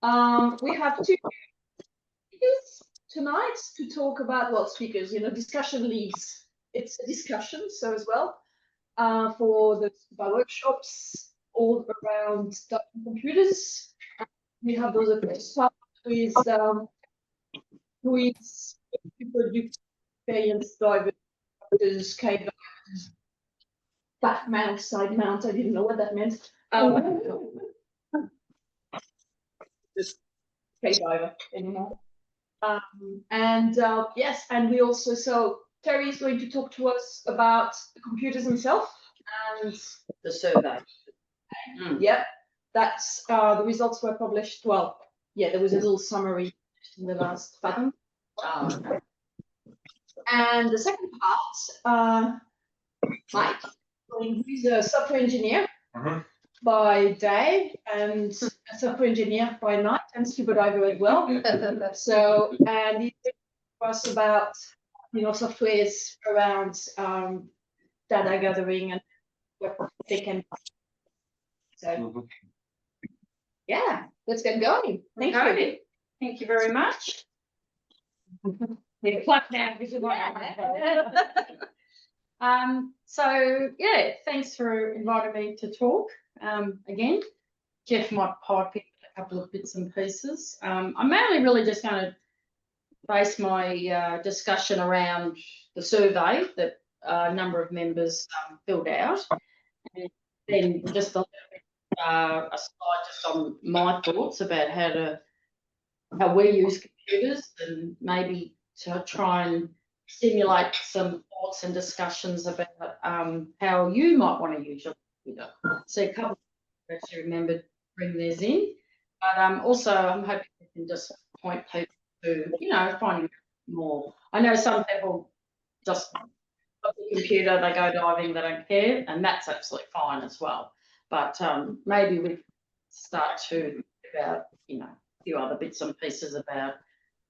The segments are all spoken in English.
We have two speakers tonight to talk about, well, speakers, discussion leads. It's a discussion, so as well, for the workshops all around computers. We have those at the start with who is people experience drivers, K-drivers, back mount, side mount. I didn't know what that meant. Just K-driver anymore. Yes, and we also, so Terri is going to talk to us about the computers themselves and the survey. Yep, that's the results were published. Well, yeah, there was a little summary in the last button. And the second part, Mike, who's a software engineer by day and a software engineer by night and scuba diver as well. So, and he's talking to us about, softwares around data gathering and what they can. So, yeah, let's get going. Thank you. Thank you very much. Clap now. So yeah, thanks for inviting me to talk again. Jeff might pipe in a couple of bits and pieces. I'm mainly really just going to base my discussion around the survey that a number of members filled out, and then just a slide just on my thoughts about how we use computers, and maybe to try and stimulate some thoughts and discussions about how you might want to use your computer. So a couple of people actually remembered to bring theirs in, but also I'm hoping we can just point people to, finding more. I know some people just got the computer, they go diving, they don't care, and that's absolutely fine as well. But maybe we start to think about, a few other bits and pieces about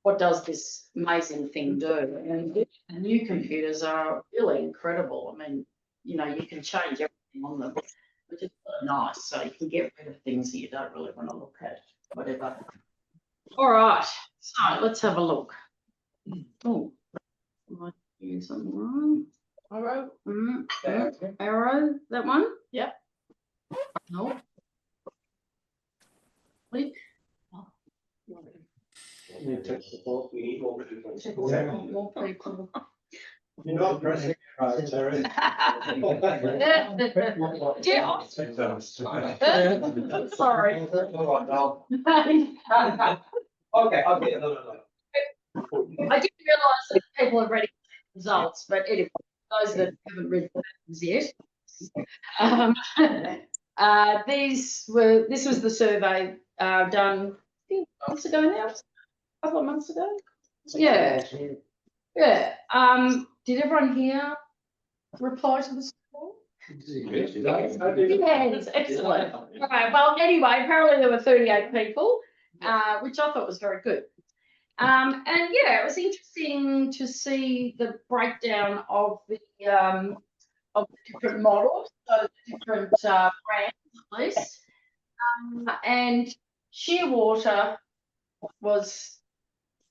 what does this amazing thing do. And new computers are really incredible. I mean, you can change everything on them, which is really nice. So you can get rid of things that you don't really want to look at, whatever. All right, so let's have a look. Oh, am I doing something wrong? Arrow. Arrow, that one? Yep. No. Click. We need more people. More people. You're not pressing right, Terri. Sorry. Okay. No. I didn't realise that people have read the results, but anyway, those that haven't read the papers yet. This was the survey done months ago now, a couple of months ago. Yeah. Did everyone here reply to the survey? Yes, excellent. Okay, well, anyway, apparently there were 38 people, which I thought was very good. And yeah, it was interesting to see the breakdown of the different models, so the different brands at least. And Shearwater was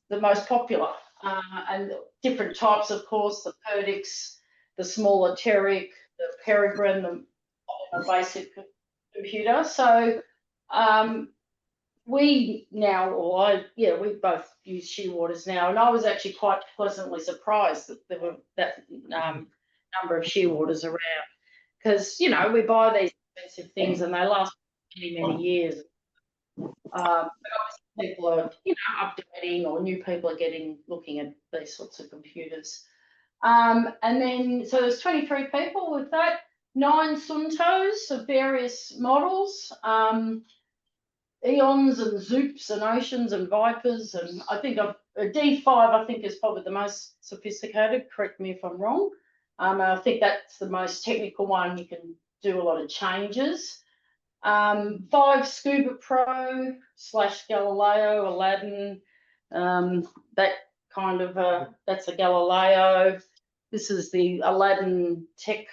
the most popular, and different types, of course, the Perdix, the smaller Terric, the Peregrine, the basic computer. So we both use Shearwaters now, and I was actually quite pleasantly surprised that there were that number of Shearwaters around, because we buy these expensive things and they last many years. But obviously people are updating, or new people are looking at these sorts of computers. And then so there's 23 people with that, 9 Suntos of various models. Eons and Zoops and Oceans and Vipers, and I think a D5 I think is probably the most sophisticated, correct me if I'm wrong. I think that's the most technical one. You can do a lot of changes. 5 Scuba Pro / Galileo, Aladdin, that kind of that's a Galileo. This is the Aladdin Tech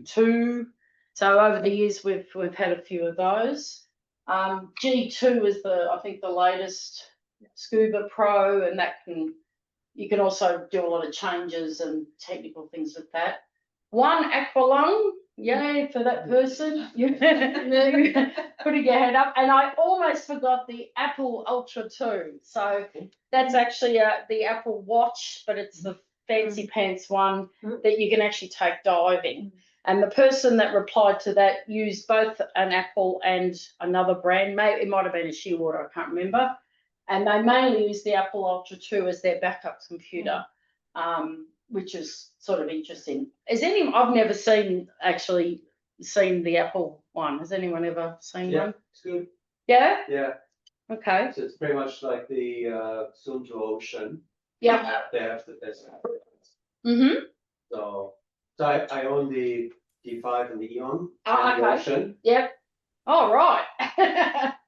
2. So over the years we've had a few of those. G2 is I think the latest Scuba Pro, and you can also do a lot of changes and technical things with that. One Aqualung, yay for that person. Putting your hand up. And I almost forgot the Apple Ultra 2. So that's actually the Apple Watch, but it's the fancy pants one that you can actually take diving. And the person that replied to that used both an Apple and another brand. Maybe it might have been a Shearwater, I can't remember. And they mainly use the Apple Ultra 2 as their backup computer, which is sort of interesting. I've never seen the Apple one. Has anyone ever seen one? It's good. Yeah? Yeah. Okay. So it's pretty much like the Zoom to Ocean. Yeah. They have the best. Mm-hmm. So I own the D5 and the Eon. Oh, and the okay. Ocean. Yep. All right.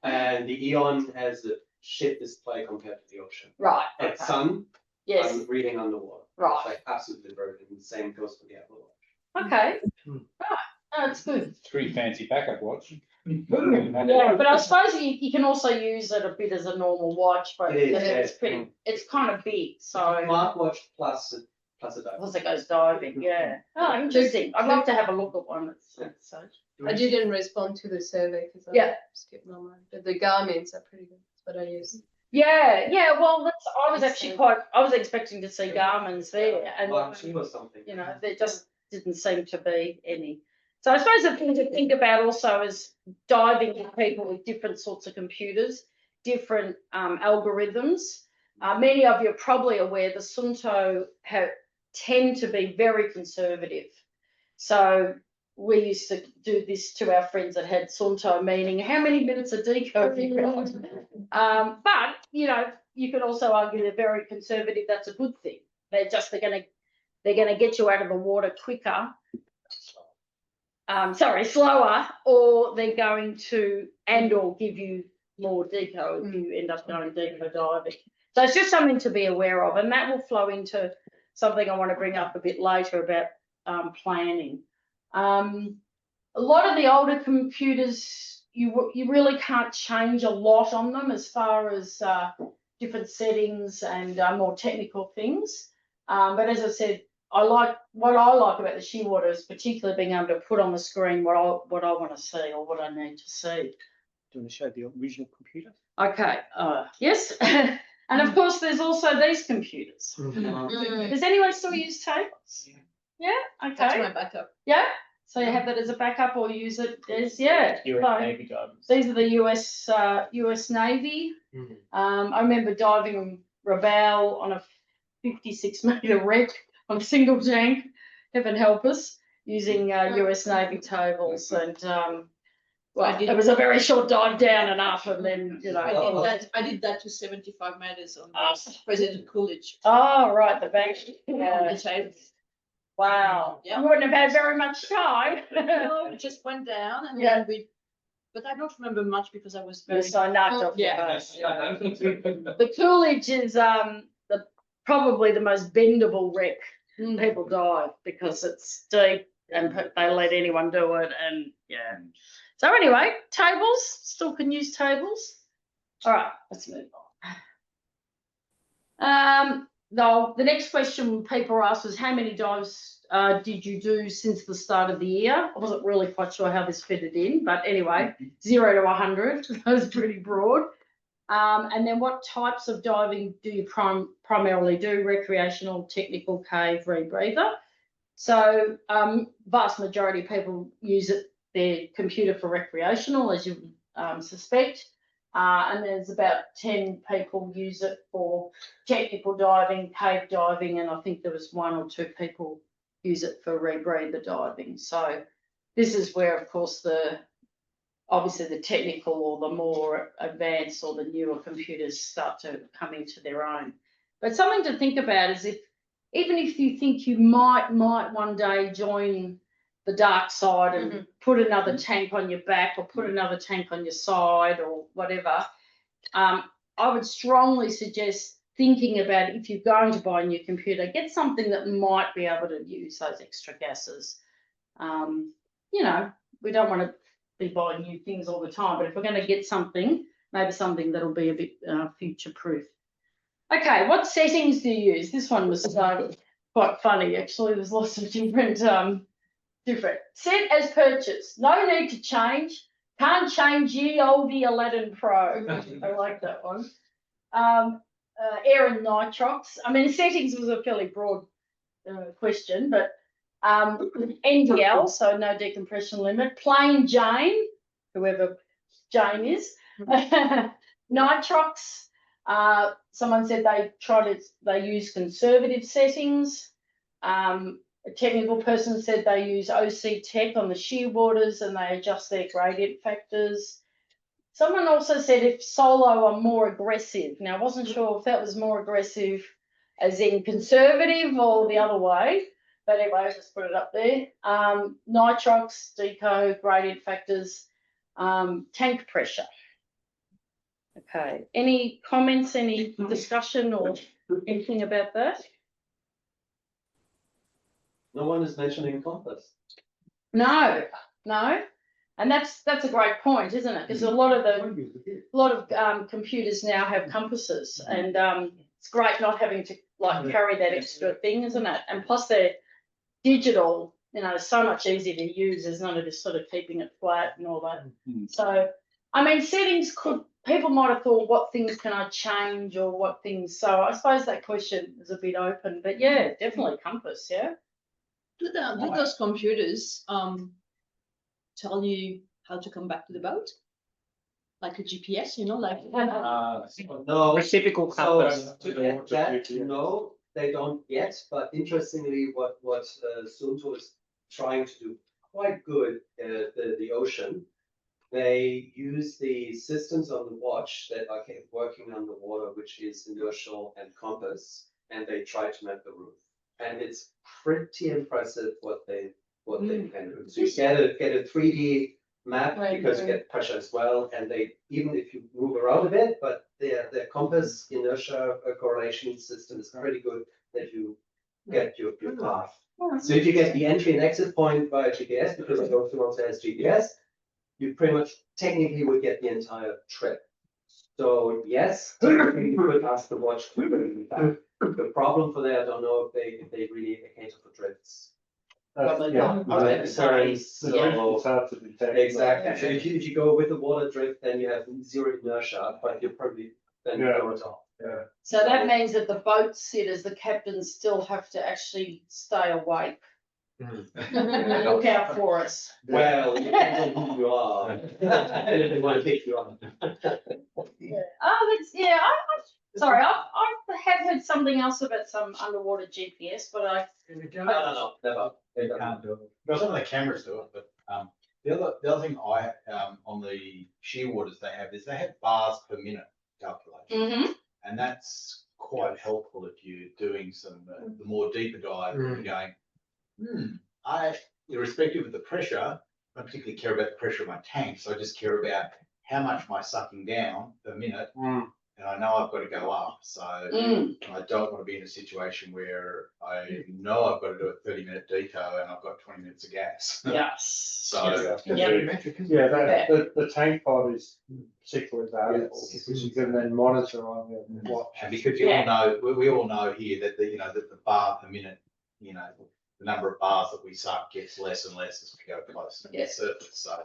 And the Eon has a shit display compared to the Ocean. Right. At Okay. sun, Yes. I'm reading underwater. Right. It's like absolutely broken. The same goes for the Apple Watch. Okay. Right. Oh, it's good. Pretty fancy backup watch. Yeah, but I suppose you can also use it a bit as a normal watch, but It is, it's kind of big, so Smartwatch plus a dive. once it goes diving, yeah. Oh, interesting. I'd love to have a look at one at such. I didn't respond to the survey because I Yeah. skipped my mind. But the Garmin's are pretty good. That's what I use. Yeah. Well, I was expecting to see Garmin's there, and Well, she was something. there just didn't seem to be any. So I suppose the thing to think about also is diving with people with different sorts of computers, different algorithms. Many of you are probably aware the Sunto tend to be very conservative. So we used to do this to our friends that had Sunto, meaning how many minutes of deco have you got? But you could also argue they're very conservative. That's a good thing. They're gonna get you out of the water quicker. Slower, or they're going to or give you more deco if you end up going deco diving. So it's just something to be aware of, and that will flow into something I want to bring up a bit later about planning. A lot of the older computers, you really can't change a lot on them as far as different settings and more technical things. But as I said, what I like about the Shearwater is particularly being able to put on the screen what I want to see or what I need to see. Do you want to show the original computer? Okay. Yes. And of course, there's also these computers. Does anyone still use tables? Yeah. Okay. That's my backup. Yeah. So you have that as a backup or use it as Navy divers. These are the US Navy. I remember diving Rabaul on a 56-meter wreck on a single tank, heaven help us, using US Navy tables. And it was a very short dive down and up, and then I did that to 75 meters on President Coolidge. Oh, right, the bank. On the tables. Wow. Yeah. You wouldn't have had very much time. No, it just went down, and Yeah. then but I don't remember much because I was very. You're so knocked off your Yeah. face. The Coolidge is probably the most bendable wreck people dive because it's deep and they let anyone do it, and yeah. So anyway, tables, still can use tables. All right, let's move on. The next question people asked was how many dives did you do since the start of the year? I wasn't really quite sure how this fitted in, but anyway, 0 to 100, that was pretty broad. And then what types of diving do you primarily do? Recreational, technical, cave, rebreather. So vast majority of people use their computer for recreational, as you suspect. And there's about 10 people use it for technical diving, cave diving, and I think there was 1 or 2 people use it for rebreather diving. So this is where, of course, obviously the technical or the more advanced or the newer computers start to come into their own. But something to think about is even if you think you might one day join the dark side and put another tank on your back or put another tank on your side or whatever, I would strongly suggest thinking about if you're going to buy a new computer, get something that might be able to use those extra gases. We don't want to be buying new things all the time, but if we're going to get something, maybe something that'll be a bit future proof. Okay, what settings do you use? This one was quite funny actually. There's lots of different set as purchased. No need to change. Can't change ye olde Aladdin Pro. I like that one. Air and nitrox. I mean, settings was a fairly broad question, but NDL, so no decompression limit. Plain Jane, whoever Jane is. Nitrox. Someone said they use conservative settings. A technical person said they use OC Tech on the shear waters and they adjust their gradient factors. Someone also said if solo are more aggressive. Now, I wasn't sure if that was more aggressive as in conservative or the other way. But anyway, I just put it up there. Nitrox, deco, gradient factors, tank pressure. Okay, any comments, any discussion or anything about that? No one is mentioning compass. No. And that's a great point, isn't it? Because a lot of computers now have compasses, and it's great not having to carry that extra thing, isn't it? And plus they're digital, so much easier to use. There's none of this sort of keeping it flat and all that. So, I mean, settings people might have thought, what things can I change or what things? So I suppose that question is a bit open, but yeah, definitely compass, yeah. Do those computers tell you how to come back to the boat? Like a GPS, like No, A typical so compass. to get that, no, they don't yet. But interestingly, what Sunto is trying to do quite good the ocean. They use the systems on the watch that are working on the water, which is inertial and compass, and they try to map the roof. And it's pretty impressive what they can do. So you get a 3D map because you get pressure as well, and they even if you move around a bit, but their compass inertia correlation system is pretty good that you get your path. So if you get the entry and exit point via GPS, because the ocean also has GPS, you pretty much technically would get the entire trip. So yes, technically you could ask the watch to bring you back. The problem for that, I don't know if they really cater for drifts. Probably Yeah. not. It's hard to detect. exactly. So if you go with the water drift, then you have zero inertia, but you probably then Yeah. go at all. Yeah. So that means that the boat sitters, the captains, still have to actually stay awake and look out for us. Well, it depends on who you are. If they want to pick you up. Yeah. Oh, sorry, I have heard something else about some underwater GPS, but No, never. They can't do it. Well, some of the cameras do it, but the other thing on the shear waters they have bars per minute calculation, and that's quite helpful if you're doing some the more deeper dive and you're going, irrespective of the pressure, I don't particularly care about the pressure of my tank, so I just care about how much am I sucking down per minute. And I know I've got to go up, so I don't want to be in a situation where I know I've got to do a 30-minute deco and I've got 20 minutes of gas. yes. So The tank pod is particularly valuable because you can then monitor on your watch. And because you all know, we all know here that that the bar per minute, the number of bars that we suck gets less and less as we go closer to the surface. So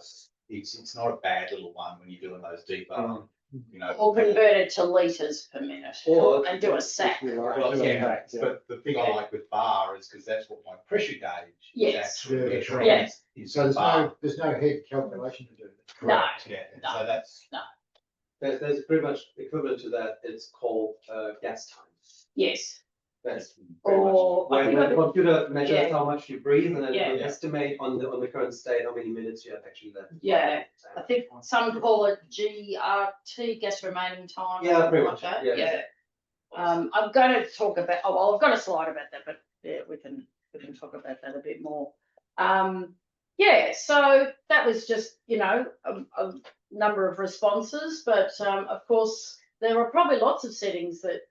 it's not a bad little one when you're doing those deeper. Or convert it to litres per minute, and do a sack. But the thing I like with bar is because that's what my pressure gauge is actually measuring. Yes. So there's no head calculation to do. Correct. Yeah. No. So that's There's pretty much equivalent to that. It's called gas time. Yes. That's Or when the computer measures how much you breathe, and then Yeah. it will estimate on the current state how many minutes you have actually left. Yeah. I think some call it GRT, gas remaining time. or Yeah, something pretty like much, that. yeah. I'm going to talk about. Oh well, I've got a slide about that, but yeah, we can talk about that a bit more. So that was just a number of responses, but of course there are probably lots of settings that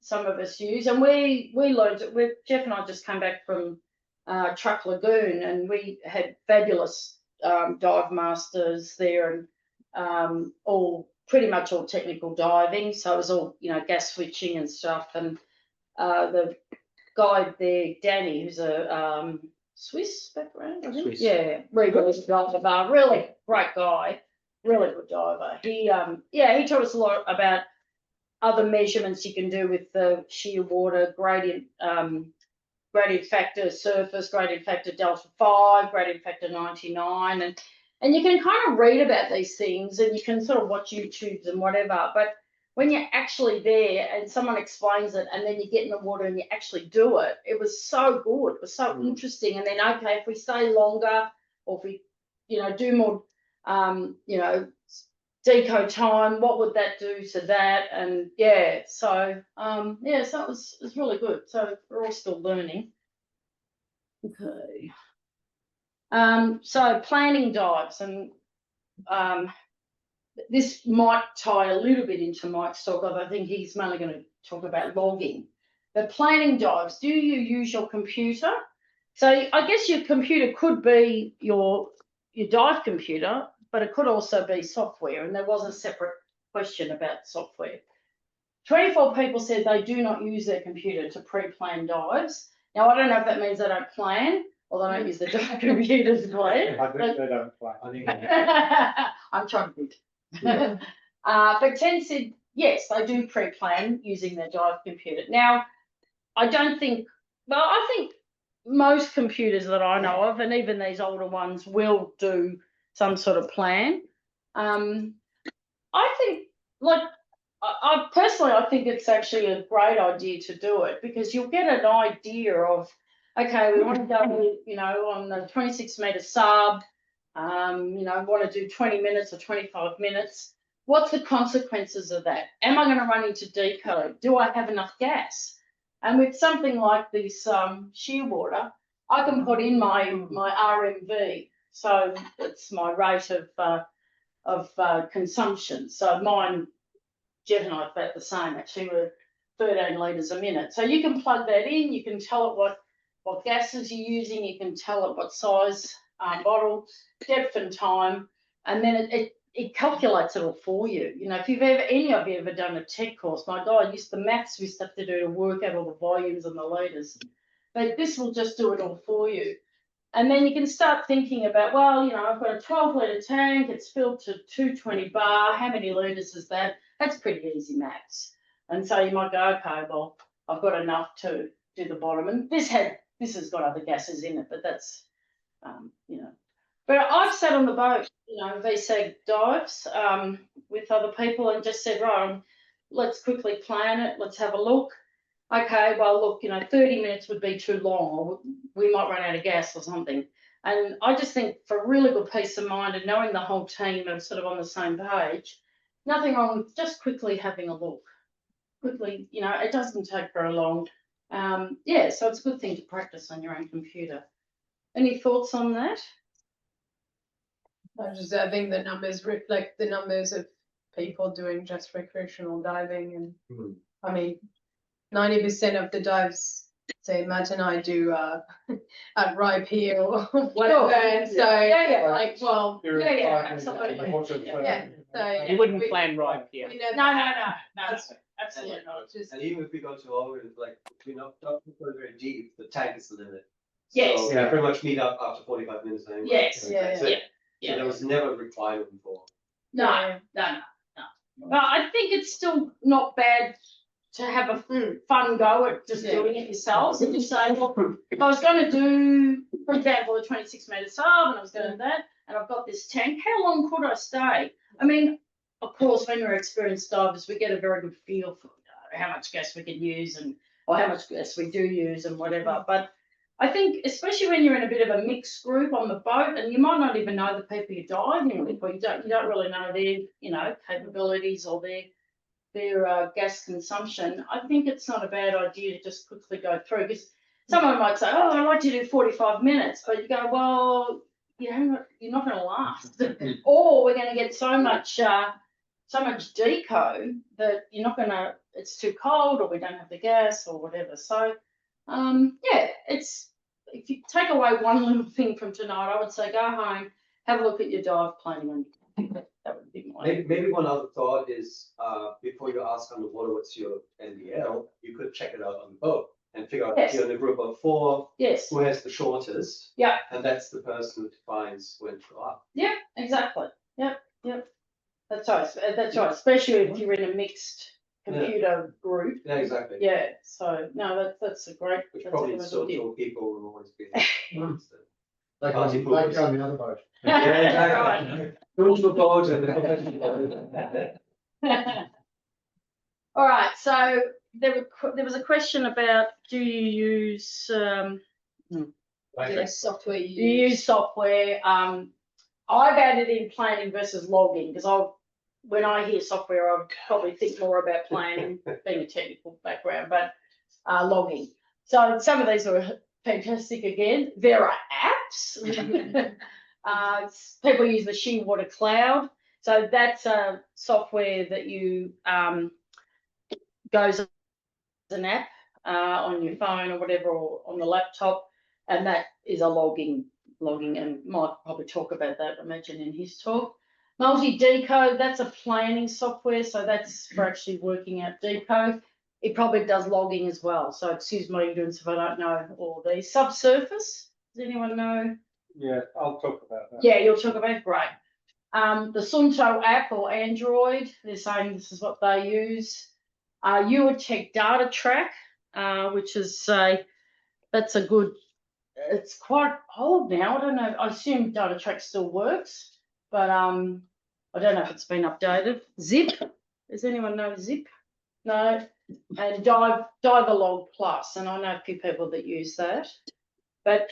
some of us use, and we learned it. Jeff and I just came back from Truck Lagoon, and we had fabulous dive masters there, and all pretty much all technical diving. So it was all, you know, gas switching and stuff. And the guide there, Danny, who's a Swiss background, I think. Swiss. Yeah, really good diver, really great guy, really good diver. He taught us a lot about other measurements you can do with the shear water, gradient factor surface, gradient factor delta 5, gradient factor 99, and you can kind of read about these things and you can sort of watch YouTubes and whatever, but when you're actually there and someone explains it and then you get in the water and you actually do it, it was so good, it was so interesting. And then, okay, if we stay longer or if we, you know, do more, you know, deco time, what would that do to that? And yeah, so so it was really good. So we're all still learning. Okay. So planning dives, and this might tie a little bit into Mike's talk, but I think he's mainly going to talk about logging. But planning dives, do you use your computer? So I guess your computer could be your dive computer, but it could also be software, and there was a separate question about software. 24 people said they do not use their computer to pre-plan dives. Now, I don't know if that means they don't plan or they don't use the dive computer to plan. I think they don't play. I think I'm trying to think. But 10 said, yes, they do pre-plan using their dive computer. Now, I think most computers that I know of, and even these older ones, will do some sort of plan. I think, like, I personally, I think it's actually a great idea to do it because you'll get an idea of, okay, we want to go, you know, on the 26-meter sub, you know, want to do 20 minutes or 25 minutes. What's the consequences of that? Am I going to run into deco? Do I have enough gas? And with something like this shear water, I can put in my RMV, so it's my rate of consumption. So mine, Jeff and I are about the same. Actually, we're 13 litres a minute. So you can plug that in. You can tell it what gases you're using. You can tell it what size bottle, depth and time, and then it calculates it all for you. You know, if any of you ever done a tech course, my God, the maths we have to do to work out all the volumes and the litres. But this will just do it all for you. And then you can start thinking about, well, you know, I've got a 12-litre tank, it's filled to 220 bar, how many litres is that? That's pretty easy maths. And so you might go, okay, well, I've got enough to do the bottom. And this has got other gases in it, but that's, you know. But I've sat on the boat, you know, VSAG dives with other people and just said, right, let's quickly plan it, let's have a look. Okay, well, look, you know, 30 minutes would be too long, or we might run out of gas or something. And I just think for really good peace of mind and knowing the whole team are sort of on the same page, nothing wrong with just quickly having a look. Quickly, you know, it doesn't take very long. So it's a good thing to practice on your own computer. Any thoughts on that? I think the numbers reflect the numbers of people doing just recreational diving, and I mean, 90% of the dives, say Matt and I do at Ripe here or whatever. And so like, well, absolutely. Yeah. So You wouldn't plan right here. No, absolutely not. Just, and even if we go to Oregon, like, you know, don't go very deep, the tank is the limit. Yes. So Yeah. we pretty much meet up after 45 minutes anyway. Yes. That's it. Yeah. So there was never a requirement before. No. But I think it's still not bad to have a fun go at just doing it yourselves and just say, well, if I was going to do, for example, a 26-meter sub and I was going to do that and I've got this tank, how long could I stay? I mean, of course, when we're experienced divers, we get a very good feel for how much gas we can use or how much gas we do use and whatever. But I think, especially when you're in a bit of a mixed group on the boat, and you might not even know the people you're diving with, or you don't really know their, you know, capabilities or their gas consumption, I think it's not a bad idea to just quickly go through, because someone might say, oh, I'd like to do 45 minutes, but you go, well, you're not going to last, or we're going to get so much deco that you're not going to, it's too cold, or we don't have the gas, or whatever. So, if you take away one little thing from tonight, I would say go home, have a look at your dive planning on your computer. That would be my. Maybe one other thought is, before you ask on the water, what's your NDL, you could check it out on the boat and figure out if Yes. you're in a group of 4, Yes. who has the shortest. Yeah. And that's the person who defines when to go up. Yeah, exactly. Yep. That's right. That's right. Especially if you're in a mixed computer group. Yeah, exactly. Yeah. So no, that's a great. Which that's probably a good still idea. people will always be. They Party can poopers. go on the other boat. Yeah, exactly. Go to the boat and the professional. All right. So there was a question about do you use Software do you use software? I've added in planning versus logging because when I hear software, I probably think more about planning, being a technical background, but logging. So some of these are fantastic again. There are apps. People use the Shearwater Cloud. So that's a software that you goes as an app on your phone or whatever, or on the laptop, and that is a logging, and Mike probably talk about that, I imagine, in his talk. Multi-decode, that's a planning software, so that's for actually working out decode. It probably does logging as well, so excuse my ignorance if I don't know all these. Subsurface, does anyone know? Yeah, I'll talk about that. Yeah, you'll talk about it, great. The Sunto app or Android, they're saying this is what they use. You would check Data Track, which is that's a good. It's quite old now. I don't know. I assume Data Track still works, but I don't know if it's been updated. Zip. Does anyone know Zip? No. And Diverlog Plus, and I know a few people that use that. But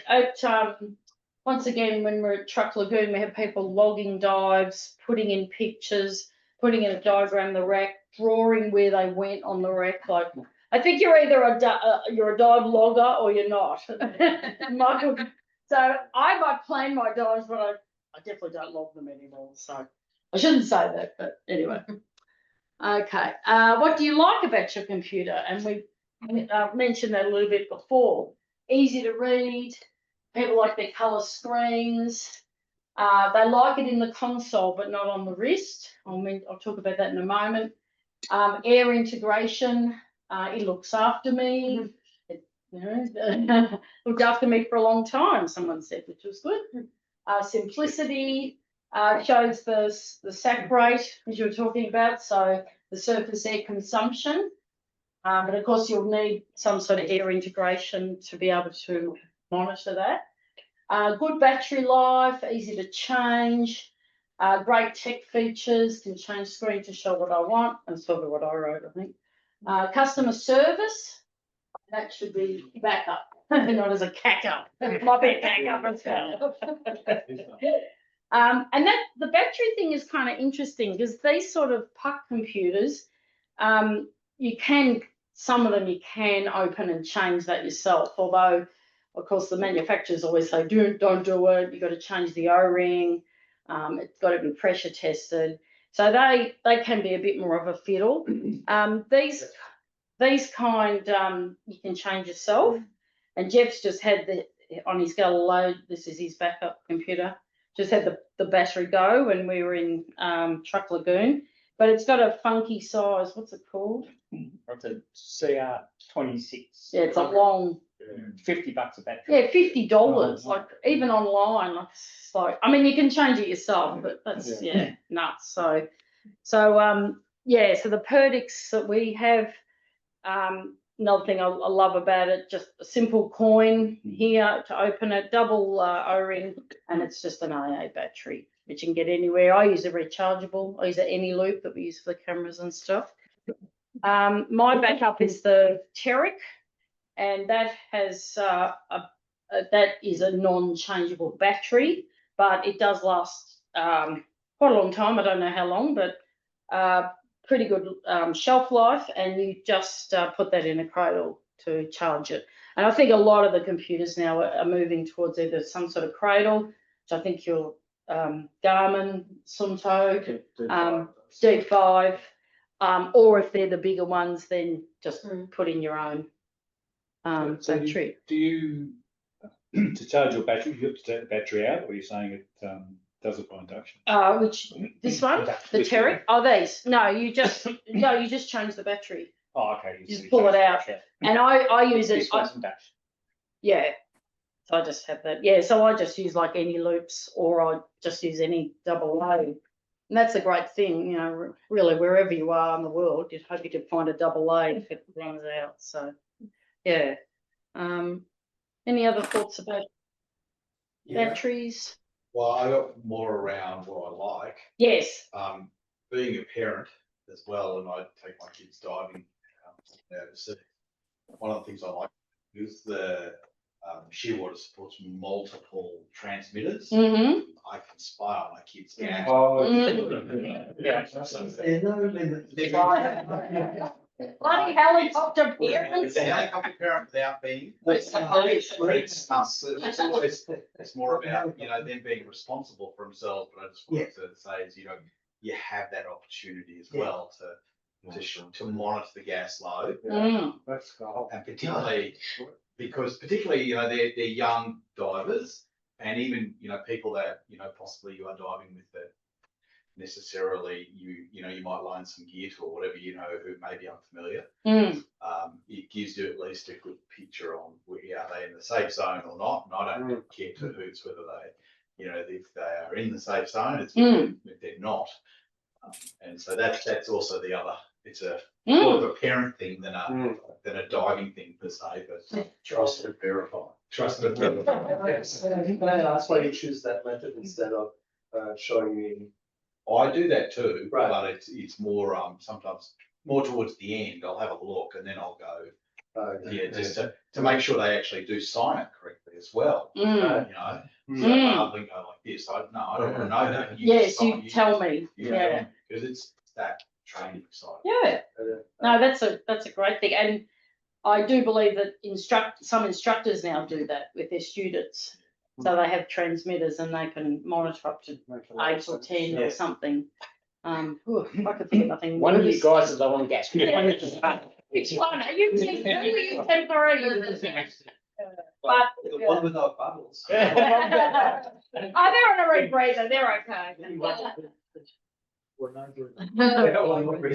once again, when we're at Truck Lagoon, we have people logging dives, putting in pictures, putting in a diagram of the wreck, drawing where they went on the wreck. Like, I think you're either you're a dive logger or you're not. Michael. So I might plan my dives, but I definitely don't log them anymore. So I shouldn't say that, but anyway. Okay. What do you like about your computer? And we mentioned that a little bit before. Easy to read. People like their colour screens. They like it in the console, but not on the wrist. I'll talk about that in a moment. Air integration. It looks after me. It, looked after me for a long time, someone said, which was good. Simplicity. Shows the SAC rate, as you were talking about, so the surface air consumption. But of course, you'll need some sort of air integration to be able to monitor that. Good battery life, easy to change. Great tech features, can change screen to show what I want. That's probably what I wrote, I think. Customer service, that should be backup, not as a cack-up. Might be a cack-up as well. And that the battery thing is kind of interesting because these sort of puck computers, some of them you can open and change that yourself. Although, of course, the manufacturers always say, don't do it. You've got to change the O-ring. It's got to be pressure tested. So they can be a bit more of a fiddle. These kind you can change yourself. And Jeff's just had on his Galileo. This is his backup computer. Just had the battery go when we were in Truck Lagoon, but it's got a funky size. What's it called? It's a CR26. Yeah, it's a long. $50 a battery. Yeah, $50. Like even online, it's like I mean you can change it yourself, but that's nuts. So the Perdix that we have. Another thing I love about it, just a simple coin here to open it, double O-ring, and it's just an AA battery, which you can get anywhere. I use a rechargeable. I use an any loop that we use for the cameras and stuff. My backup is the Terri, and that has that is a non-changeable battery, but it does last quite a long time. I don't know how long, but pretty good shelf life, and you just put that in a cradle to charge it. And I think a lot of the computers now are moving towards either some sort of cradle, which I think your Garmin, Sunto, D5, or if they're the bigger ones, then just put in your own battery. Do you, to charge your battery, you have to take the battery out, or are you saying it Does it by induction? Which, this one, the Terri? Oh, these, no, you just change the battery. Oh, okay. You just pull it out. And I use it, This one's induction. yeah, so I just have that, yeah, so I just use like any loops, or I just use any double A. And that's a great thing, you know, really, wherever you are in the world, you'd hope you could find a double A if it runs out, so, yeah. Any other thoughts about batteries? Well, I got more around what I like. Yes. Being a parent as well, and I take my kids diving overseas. One of the things I like is the shearwater supports multiple transmitters. Mm-hmm. I can spy on my kids' gas. Oh, Bloody helicopter parents. It's a helicopter parent without being. It's more about, you know, them being responsible for themselves, but I just wanted to say is, you know, you have that opportunity as well to monitor the gas load. That's cool. And particularly, you know, they're young divers, and even, you know, people that, you know, possibly you are diving with that necessarily you know, you might loan some gear to or whatever, you know, who may be unfamiliar. It gives you at least a good picture on are they in the safe zone or not. And I don't care to who's whether they, you know, if they are in the safe zone, it's if they're not. And so that's also the other. It's a more of a parent thing than a diving thing per se, but Trust and verify. trust and verify. That's why you choose that method instead of showing me. I do that too, Right. but it's more sometimes more towards the end. I'll have a look and then I'll go. Just to make sure they actually do sign it correctly as well. You know, so rather than go like this, I don't want to know that. Yes, you tell me. Yeah, because it's that training side. Yeah. No, that's a great thing, and I do believe that some instructors now do that with their students. So they have transmitters and they can monitor up to 8 or 10 or something. I could think of nothing. One of you guys is low on gas. Which one? Are you temporary? But The one without bubbles. oh, they're on a rebreather. They're okay.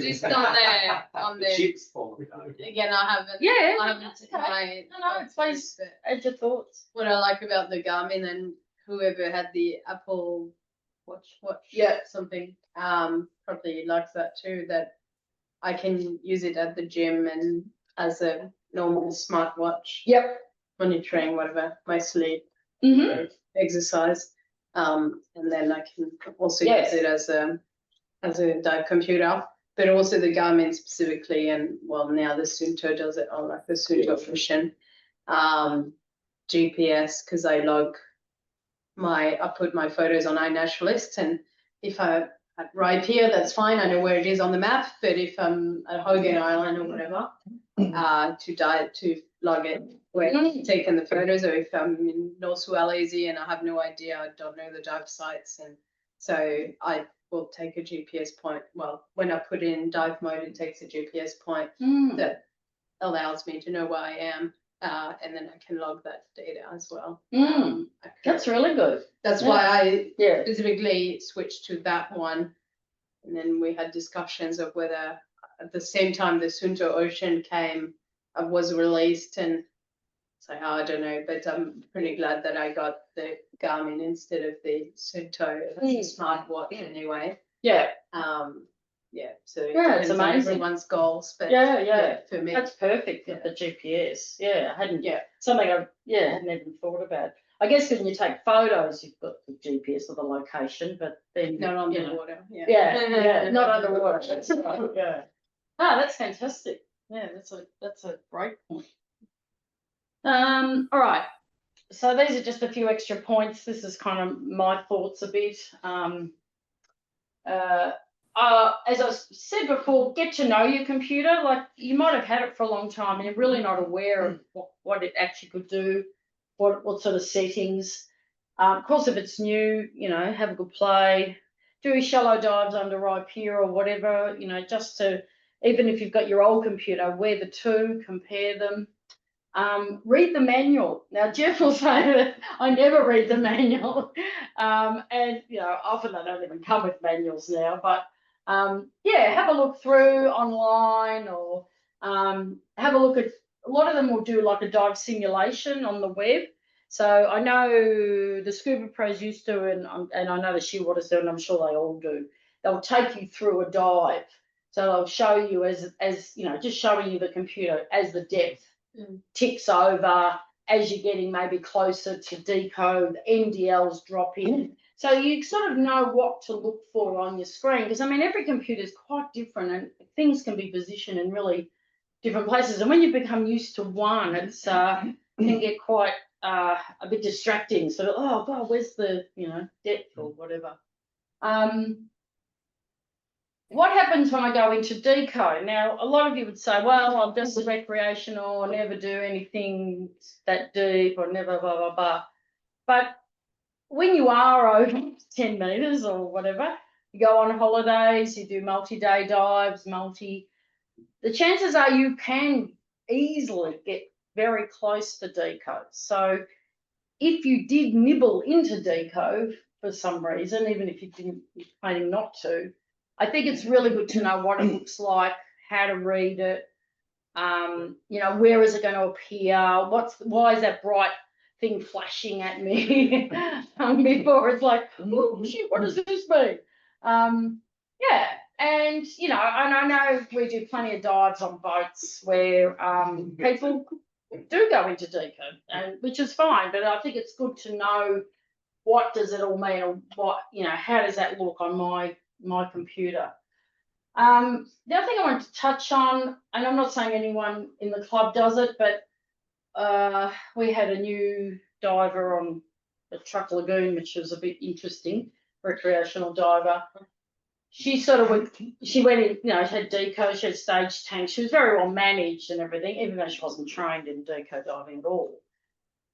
Just on the cheapest form. again, I haven't my No, it's nice. Add your thoughts. what I like about the Garmin and whoever had the Apple Watch something probably likes that too, that I can use it at the gym and as a normal smartwatch. Yep. Monitoring whatever my sleep, exercise, and then I can also use it as a dive computer, but also the Garmin specifically, and well, now the Sunto does it on like the Sunto Fusion GPS, because I put my photos on iNaturalist, and if I at Raipia, that's fine, I know where it is on the map, but if I'm at Hogan Island or whatever, to log it where I've taken the photos, or if I'm in North Walesie and I have no idea, I don't know the dive sites, and so I will take a GPS point. Well, when I put in dive mode, it takes a GPS point that allows me to know where I am, and then I can log that data as well. That's really good. That's why I specifically switched to that one, and then we had discussions of whether at the same time the Sunto Ocean was released, and so I don't know, but I'm pretty glad that I got the Garmin instead of the Sunto. It's a smartwatch anyway. Yeah. So it it's depends on amazing. everyone's goals, but for me, that's perfect with the GPS. Yeah, I hadn't. Something I hadn't even thought about. I guess when you take photos, you've got the GPS or the location, but then not on the water. Not underwater. That's right. Yeah. Ah, that's fantastic. Yeah, that's a great point. All right. So these are just a few extra points. This is kind of my thoughts a bit. As I said before, get to know your computer. Like, you might have had it for a long time and you're really not aware of what it actually could do, what sort of settings. Of course, if it's new, you know, have a good play, do shallow dives under Raipia or whatever, you know, just to, even if you've got your old computer, wear the two, compare them. read the manual. Now, Jeff will say that I never read the manual. And, you know, often they don't even come with manuals now. But, yeah, have a look through online or have a look at, a lot of them will do like a dive simulation on the web. So I know the scuba pros used to, and I know the shearwaters do, and I'm sure they all do. They'll take you through a dive. So they'll show you as you know, just showing you the computer as the depth ticks over, as you're getting maybe closer to deco, the MDLs drop in. So you sort of know what to look for on your screen. Because I mean, every computer is quite different and things can be positioned in really different places. And when you become used to one, it's can get quite a bit distracting. So, oh God, where's the, you know, depth or whatever. What happens when I go into deco? Now, a lot of you would say, well, I'm just recreational, I never do anything that deep, or never blah, blah, blah. But when you are over 10 meters or whatever, you go on holidays, you do multi-day dives, the chances are you can easily get very close to deco. So if you did nibble into deco for some reason, even if you didn't, you're planning not to, I think it's really good to know what it looks like, how to read it, you know, where is it going to appear? Why is that bright thing flashing at me before it's like, oh shit, what does this mean? Yeah, and you know, and I know we do plenty of dives on boats where people do go into deco, and which is fine, but I think it's good to know what does it all mean, or what, you know, how does that look on my computer. The other thing I wanted to touch on, and I'm not saying anyone in the club does it, but we had a new diver on the Truck Lagoon, which was a bit interesting, recreational diver. She sort of went in, you know, she had deco, she had stage tanks, she was very well managed and everything, even though she wasn't trained in deco diving at all.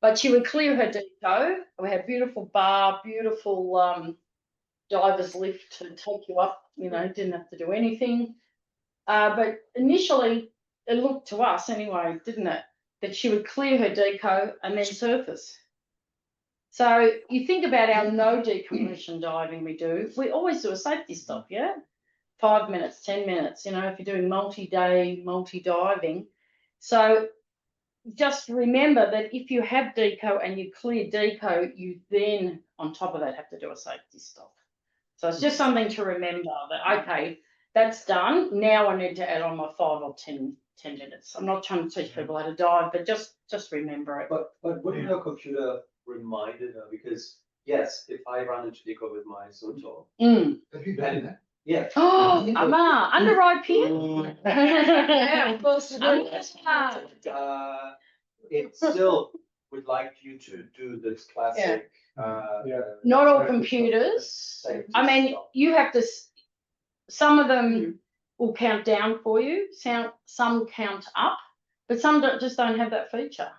But she would clear her deco. We had beautiful bar, beautiful divers lift to take you up, you know, didn't have to do anything. But initially, it looked to us anyway, didn't it, that she would clear her deco and then surface. So you think about our no decompression diving we do, we always do a safety stop, yeah? 5 minutes, 10 minutes, you know, if you're doing multi-day, multi-diving. So just remember that if you have deco and you clear deco, you then, on top of that, have to do a safety stop. So it's just something to remember that, okay, that's done. Now I need to add on my 5 or 10 minutes. I'm not trying to teach people how to dive, but just remember it. But wouldn't your computer reminded her? Because yes, if I run into deco with my Sunto, Have you done that? yeah. Oh, Amma, under IPN. Yeah, of course. It still would like you to do this classic. Not all computers. I mean, you have to. Some of them will count down for you. Some count up, but some just don't have that feature.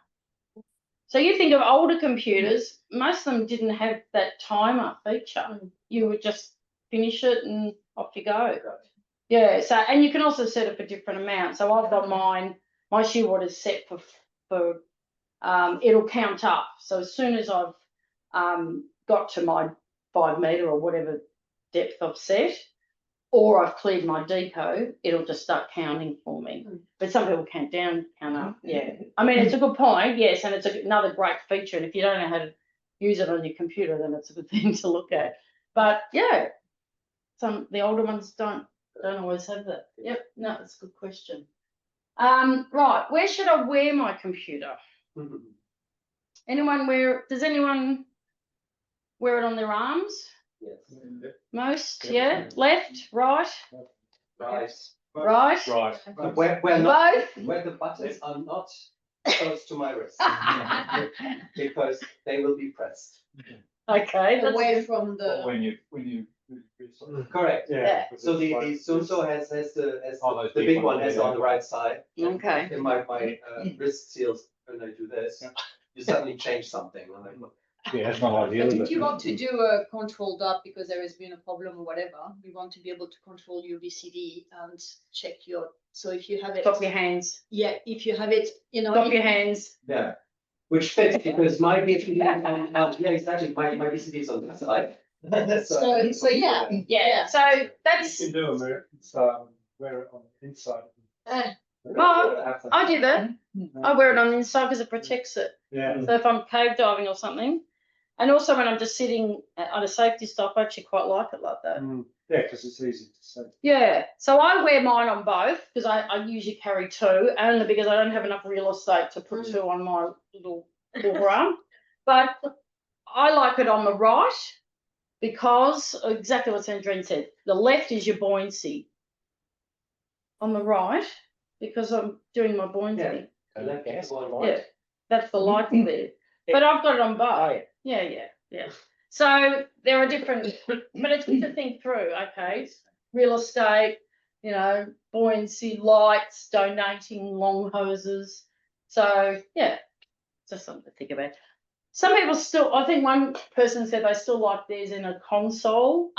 So you think of older computers, most of them didn't have that timer feature. You would just finish it and off you go. Yeah. So, and you can also set it for different amounts. So I've got mine. My shearwater's set for it'll count up. So as soon as I've got to my 5 meter or whatever depth I've set, or I've cleared my deco, it'll just start counting for me. But some people count down, count up. Yeah. I mean, it's a good point, yes, and it's another great feature. And if you don't know how to use it on your computer, then it's a good thing to look at. But yeah, the older ones don't always have that. Yep, no, that's a good question. Right, where should I wear my computer? Does anyone wear it on their arms? Yes. Most, yeah. Left, right, Right. right. Where the buttons are not close to my wrist, because they will be pressed. Okay. Away from the. When you Correct. Yeah. So the Sunto has Oh, the big one has on the right side. Okay. In my wrist seals when I do this, you suddenly change something. I'm like, Yeah, it's not ideal, But is if you it? want to do a controlled up because there has been a problem or whatever, you want to be able to control your VCD and check your. So if you have it, Stop your hands. yeah, if you have it, you know, Stop if- your hands. Yeah, which fits because my VCD, yeah, exactly, my VCD is on that side. So yeah, Yeah. So You that's. can do them, wear it on the inside. Well, I do that. I wear it on the inside because it protects it. Yeah. So if I'm cave diving or something, and also when I'm just sitting at a safety stop, I actually quite like it like that. Yeah, because it's easy to see. Yeah, so I wear mine on both because I usually carry two, only because I don't have enough real estate to put two on my little arm. But I like it on the right because exactly what Sandrine said. The left is your buoyancy. On the right, because I'm doing my buoyancy. Yeah, that's the light there. But I've got it on both. Yeah. So there are different, but it's good to think through, okay? Real estate, you know, buoyancy, lights, donating long hoses. So yeah, just something to think about. Some people still, I think one person said they still like theirs in a console.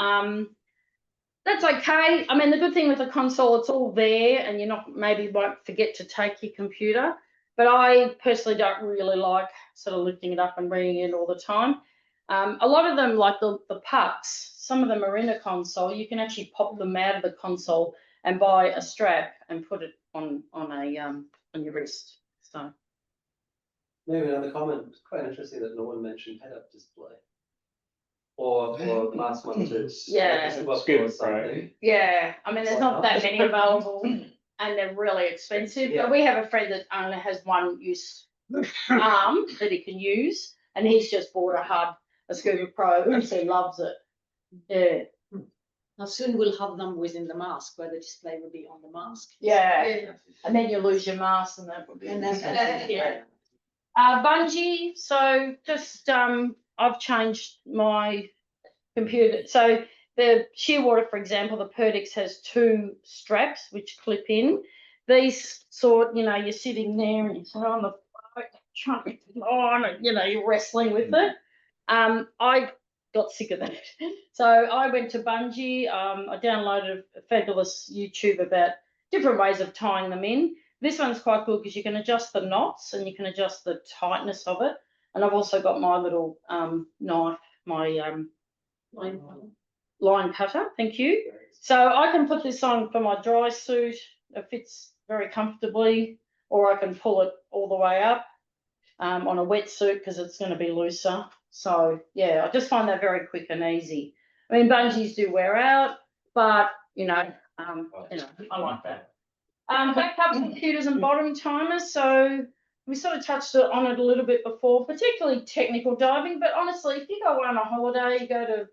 That's okay. I mean, the good thing with the console, it's all there and you're not, maybe won't forget to take your computer. But I personally don't really like sort of looking it up and reading it all the time. A lot of them, like the pucks, some of them are in a console. You can actually pop them out of the console and buy a strap and put it on your wrist. So Maybe another comment, it's quite interesting that no one mentioned head-up display. Or mass monitors. Yeah. Scuba or something. yeah, I mean, there's Why not not? that many available and they're really expensive. Yeah. But we have a friend that only has one use arm that he can use, and he's just bought a Scuba Pro, and he loves it. Yeah. now soon we'll have them within the mask where the display will be on the mask. Yeah. And then you lose your mask and that would be. And that's yeah. Bungee, so just I've changed my computer. So the Shearwater, for example, the Perdix has two straps which clip in. These sort, you know, you're sitting there and you're on the boat, trying to get on, and, you know, you're wrestling with it. I got sick of that. So I went to Bungee. I downloaded a fabulous YouTube about different ways of tying them in. This one's quite good because you can adjust the knots and you can adjust the tightness of it. And I've also got my little knife, my line cutter, thank you. So I can put this on for my dry suit. It fits very comfortably, or I can pull it all the way up on a wetsuit because it's going to be looser. So yeah, I just find that very quick and easy. I mean, bungees do wear out, but you know, I like that. Backup computers and bottom timers. So we sort of touched on it a little bit before, particularly technical diving. But honestly, if you go on a holiday, you go to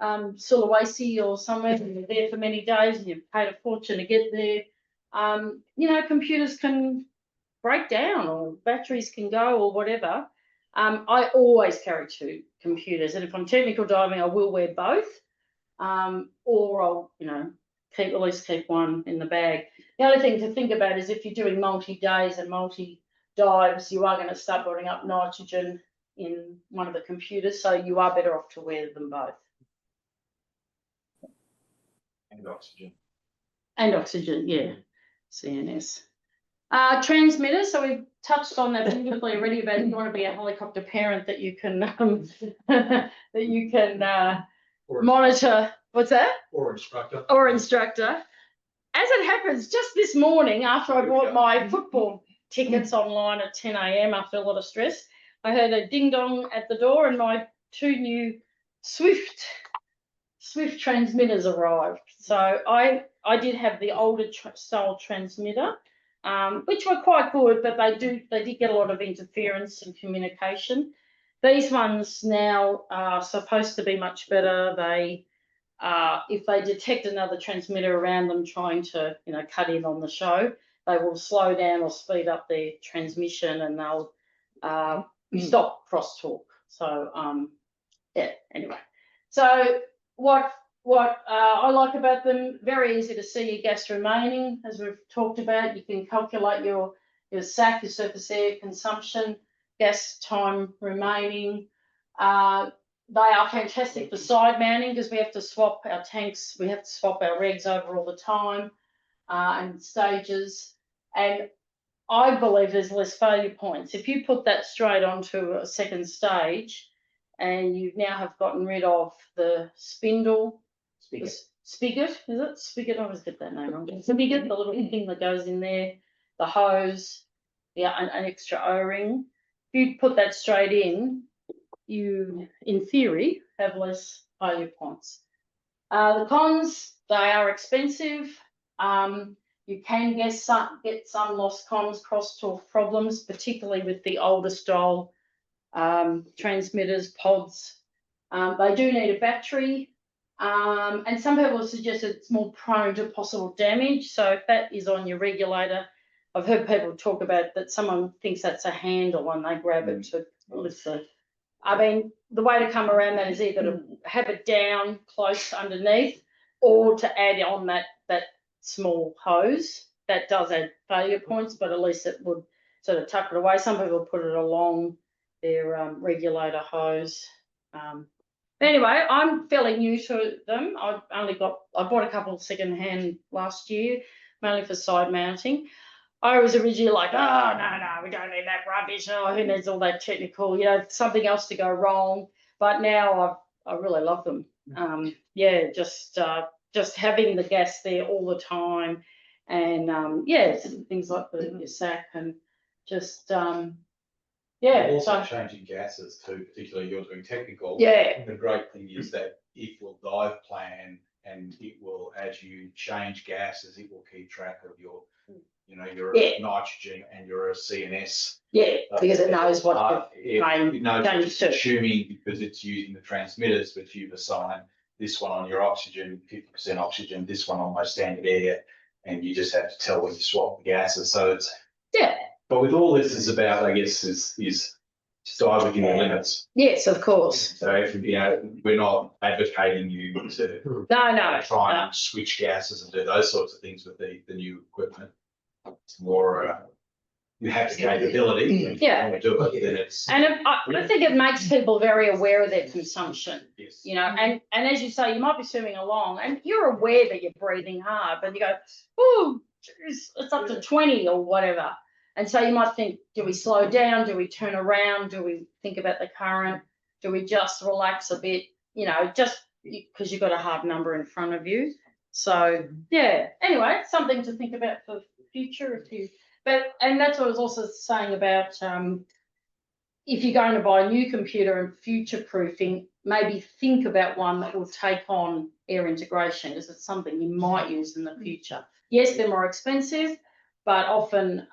Sulawesi or somewhere, and you're there for many days, and you've paid a fortune to get there. You know, computers can break down, or batteries can go, or whatever. I always carry two computers, and if I'm technical diving, I will wear both, or I'll, you know, at least keep one in the bag. The other thing to think about is if you're doing multi-days and multi-dives, you are going to start building up nitrogen in one of the computers, so you are better off to wear them both. And oxygen. And oxygen, yeah, CNS. Transmitters, so we've touched on that beautifully already about if you want to be a helicopter parent that you can monitor. What's that? Or instructor. Or instructor. As it happens, just this morning after I bought my football tickets online at 10 a.m. after a lot of stress, I heard a ding dong at the door and my two new Swift transmitters arrived. So I did have the older style transmitter, which were quite good, but they did get a lot of interference and communication. These ones now are supposed to be much better. They if they detect another transmitter around them trying to, you know, cut in on the show, they will slow down or speed up their transmission, and they'll stop crosstalk. So yeah, anyway. So what I like about them, very easy to see your gas remaining, as we've talked about. You can calculate your SAC, your surface air consumption, gas time remaining. They are fantastic for side mounting because we have to swap our tanks, we have to swap our regs over all the time and stages. And I believe there's less failure points. If you put that straight onto a second stage and you now have gotten rid of the spindle, the spigot, is it? Spigot, I always get that name wrong. Spigot, the little thing that goes in there, the hose, yeah, an extra O-ring. If you put that straight in, you, in theory, have less failure points. The cons, they are expensive. You can get some lost cons, cross-talk problems, particularly with the older style transmitters, pods. They do need a battery. And some people suggest it's more prone to possible damage. So if that is on your regulator, I've heard people talk about that someone thinks that's a handle and they grab it to lift the. I mean, the way to come around that is either to have it down close underneath or to add on that small hose. That does add failure points, but at least it would sort of tuck it away. Some people put it along their regulator hose. Anyway, I'm fairly new to them. I bought a couple second-hand last year, mainly for side mounting. I was originally like, oh, no, we don't need that rubbish. Oh, who needs all that technical, something else to go wrong. But now I really love them. Just having the gas there all the time. And, things like the sack and just, Also changing gases too, particularly you're doing technical. Yeah. The great thing is that it will dive plan and it will, as you change gases, it will keep track of your nitrogen and your CNS. Yeah, because it knows what it knows what it's consuming because it's using the transmitters, but you've assigned this one on your oxygen, 50% oxygen, this one on my standard air, and you just have to tell when you swap the gases. So it's But with all this is about, I guess, is dive within the limits. Yes, of course. So if we're not advocating you to try and switch gases and do those sorts of things with the new equipment. It's more you have the capability and do it, then it's. And I think it makes people very aware of their consumption. Yes. And as you say, you might be swimming along and you're aware that you're breathing hard, but you go, oh, it's up to 20 or whatever. And so you might think, do we slow down? Do we turn around? Do we think about the current? Do we just relax a bit? Just because you've got a hard number in front of you. So, anyway, something to think about for the future. And that's what I was also saying about if you're going to buy a new computer and future-proofing, maybe think about one that will take on air integration because it's something you might use in the future. Yes, they're more expensive, but often,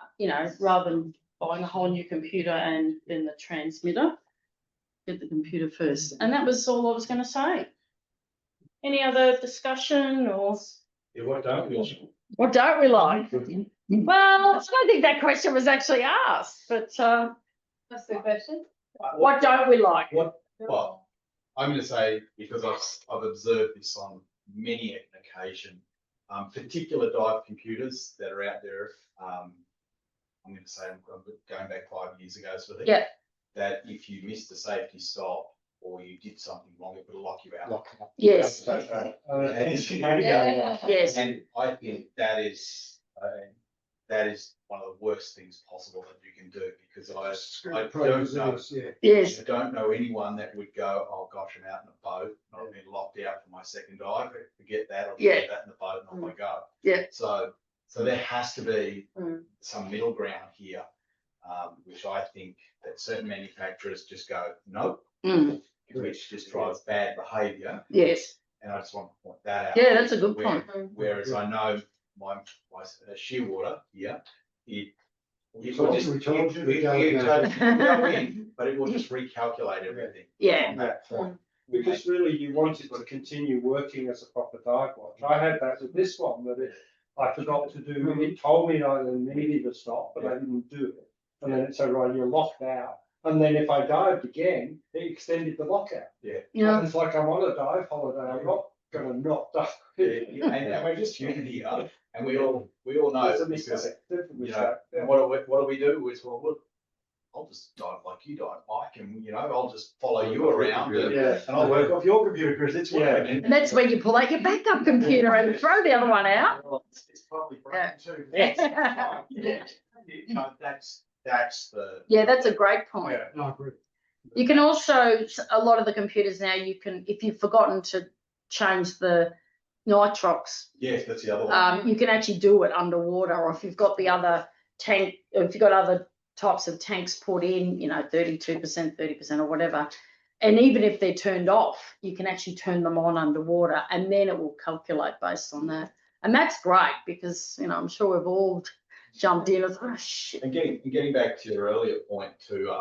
rather than buying a whole new computer and then the transmitter, get the computer first. And that was all I was going to say. Any other discussion or? Yeah, what don't we like? What don't we like? Well, I don't think that question was actually asked, but That's the question. what don't we like? Well, I'm going to say, because I've observed this on many an occasion, particular dive computers that are out there. I'm going to say, I'm going back 5 years ago, sort of thing. Yeah. That if you missed a safety stop or you did something wrong, it would lock you out. Yes. Yeah. Yes. And I think that is one of the worst things possible that you can do because Yes. I don't know anyone that would go, oh gosh, I'm out in a boat and I've been locked out for my second dive. Forget that, I'll do that in the boat and off I go. Yeah. So there has to be some middle ground here, which I think that certain manufacturers just go, nope, which just drives bad behaviour. Yes. And I just want to point that out. Yeah, that's a good point. Whereas I know my shearwater here, it But it will just recalculate everything. Yeah. Because really you wanted to continue working as a proper dive watch. I had that with this one that I forgot to do. It told me I needed a stop, but I didn't do it. And then it said, right, you're locked out. And then if I dived again, it extended the lockout. Yeah. And it's like I'm on a dive holiday. I'm not going to not dive. And we're just unity up, and we all know It's a because mistake. what do we do? It's well, look, I'll just dive like you dive, Mike, and I'll just follow you around and, Yeah. and I'll work off your computer because it's working. And that's when you pull out your backup computer and throw the other one out. Well, it's probably Yeah. broken too. Yeah. Yeah. That's the. Yeah, that's a great point. Yeah, no, I agree. You can also, a lot of the computers now, you can, if you've forgotten to change the nitrox, Yes, that's the other one. you can actually do it underwater, or if you've got the other tank, if you've got other types of tanks put in, 32%, 30% or whatever, and even if they're turned off, you can actually turn them on underwater, and then it will calculate based on that. And that's great because, I'm sure we've all jumped in and thought, oh, shit. And getting back to your earlier point too,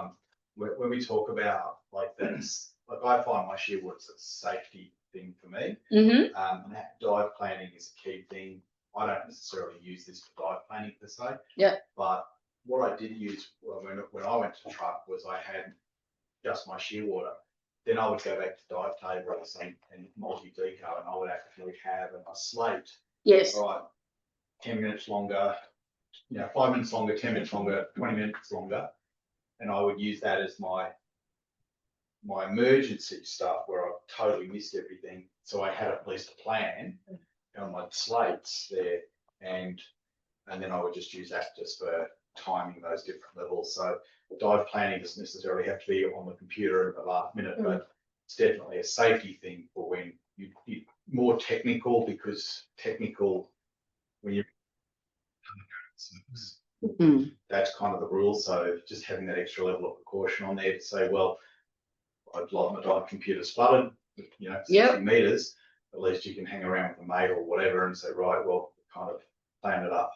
when we talk about like this, like I find my shear water's a safety thing for me. Mm-hmm. And that dive planning is a key thing. I don't necessarily use this for dive planning per se. Yeah. But what I did use when I went to truck was I had just my shear water. Then I would go back to dive tables and multi-deco, and I would actually have a slate. Yes. Right, 10 minutes longer, 5 minutes longer, 10 minutes longer, 20 minutes longer. And I would use that as my emergency stuff where I totally missed everything. So I had at least a plan on my slates there, and then I would just use that just for timing those different levels. So dive planning doesn't necessarily have to be on the computer at the last minute, but it's definitely a safety thing for when you more technical, because technical when you're that's kind of the rule. So just having that extra level of precaution on there to say, well, I'd like my dive computer's flooded, 60 meters, at least you can hang around with a mate or whatever and say, right, well, kind of plan it up.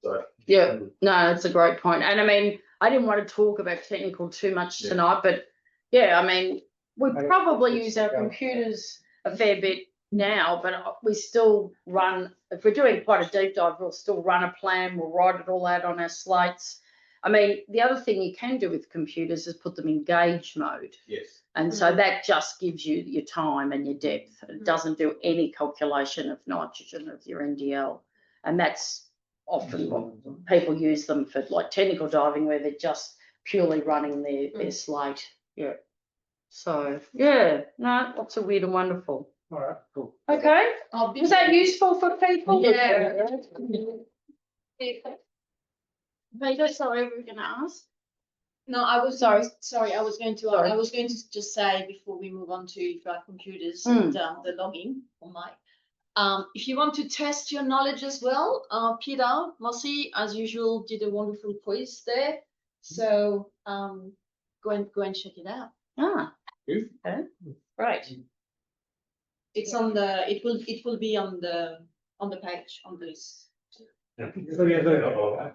So yeah, no, it's a great point. And I mean, I didn't want to talk about technical too much tonight, but yeah, I mean, we probably use our computers a fair bit now, but we still run, if we're doing quite a deep dive, we'll still run a plan, we'll write it all out on our slates. I mean, the other thing you can do with computers is put them in gauge mode. yes. And so that just gives you your time and your depth. It doesn't do any calculation of nitrogen of your NDL. And that's often what people use them for, like technical diving, where they're just purely running their slate. Yeah. So, yeah, no, lots of weird and wonderful. All right, cool. Okay. Was that useful for people? Yeah. Peter, sorry, we were going to ask. No, I was Sorry. sorry. I was going to. Sorry. I was going to just say before we move on to flight computers Mm. and the logging on my. If you want to test your knowledge as well, Peter, Mossy, as usual, did a wonderful quiz there. So go and check it out. Ah. Good. Okay. Right. It's on the. It will be on the page on this. So yeah,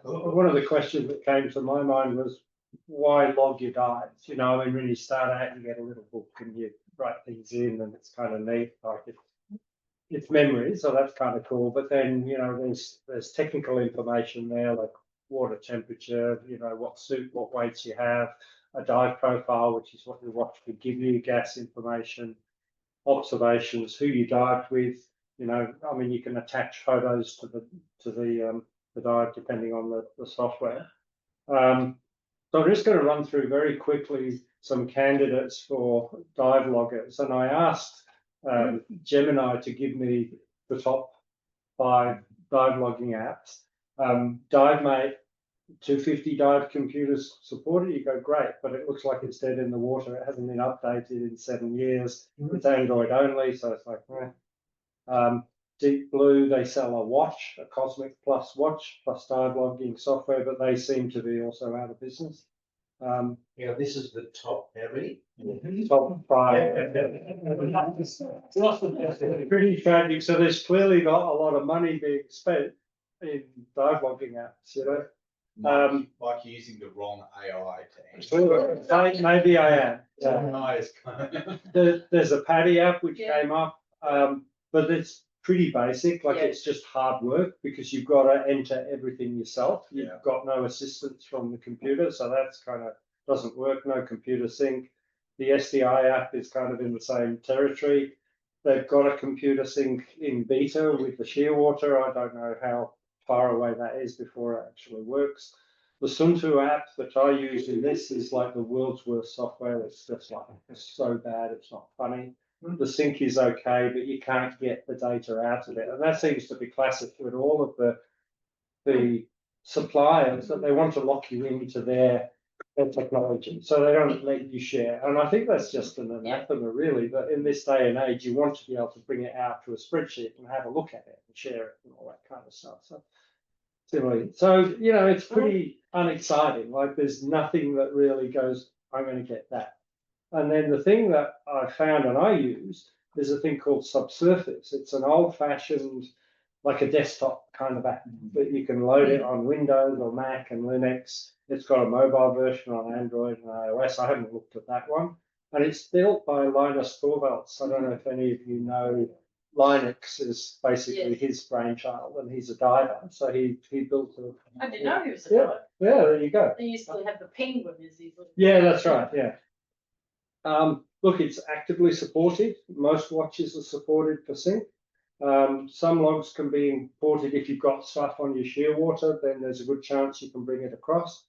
one of the questions that came to my mind was, why log your dives? I mean, when you start out, you get a little book and you write things in, and it's kind of neat, like it's memory, so that's kind of cool. But then, there's technical information there, like water temperature, what suit, what weights you have, a dive profile, which is what your watch could give you, gas information, observations, who you dived with. I mean, you can attach photos to the dive depending on the software. So I'm just going to run through very quickly some candidates for dive loggers, and I asked Gemini to give me the top 5 dive logging apps. DiveMate 250 dive computers supported. You go, great, but it looks like it's dead in the water. It hasn't been updated in 7 years. It's Android only, so it's like, Deep Blue, they sell a watch, a Cosmic Plus watch, plus dive logging software, but they seem to be also out of business. This is the top heavy. Top 5. Pretty tragic. So there's clearly not a lot of money being spent in dive logging apps, Mike, you're using the wrong AI to answer. Maybe I am. Nice. There's a Paddy app which came up, but it's pretty basic. Like it's just hard work because you've got to enter everything yourself. You've got no assistance from the computer, so that's kind of doesn't work. No computer sync. The SDI app is kind of in the same territory. They've got a computer sync in beta with the Shearwater. I don't know how far away that is before it actually works. The Suntu app that I use in this is like the world's worst software. It's just like, it's so bad, it's not funny. The sync is okay, but you can't get the data out of it. And that seems to be classic with all of the suppliers, that they want to lock you into their technology, so they don't let you share. And I think that's just an anathema, really, that in this day and age, you want to be able to bring it out to a spreadsheet and have a look at it and share it and all that kind of stuff. So, you know, it's pretty unexciting. Like, there's nothing that really goes, I'm going to get that. And then the thing that I found and I use is a thing called Subsurface. It's an old-fashioned, like a desktop kind of app, but you can load it on Windows or Mac and Linux. It's got a mobile version on Android and iOS. I haven't looked at that one. And it's built by Linus Torvalds. I don't know if any of you know, Linux is basically his brainchild, and he's a diver. So he built a. I didn't know he was a Yeah. dog. Yeah, there you go. They used to have the penguin as his little. Yeah, that's right. Yeah. Look, it's actively supported. Most watches are supported for sync. Some logs can be imported if you've got stuff on your shearwater, then there's a good chance you can bring it across.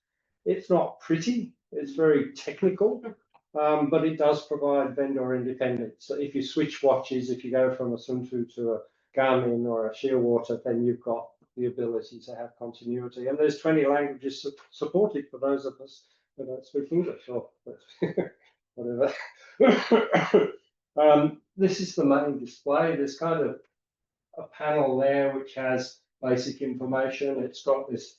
It's not pretty, it's very technical, but it does provide vendor independence. So if you switch watches, if you go from a Suntu to a Garmin or a shearwater, then you've got the ability to have continuity. And there's 20 languages supported for those of us who don't speak English or whatever. This is the main display. There's kind of a panel there which has basic information. It's got this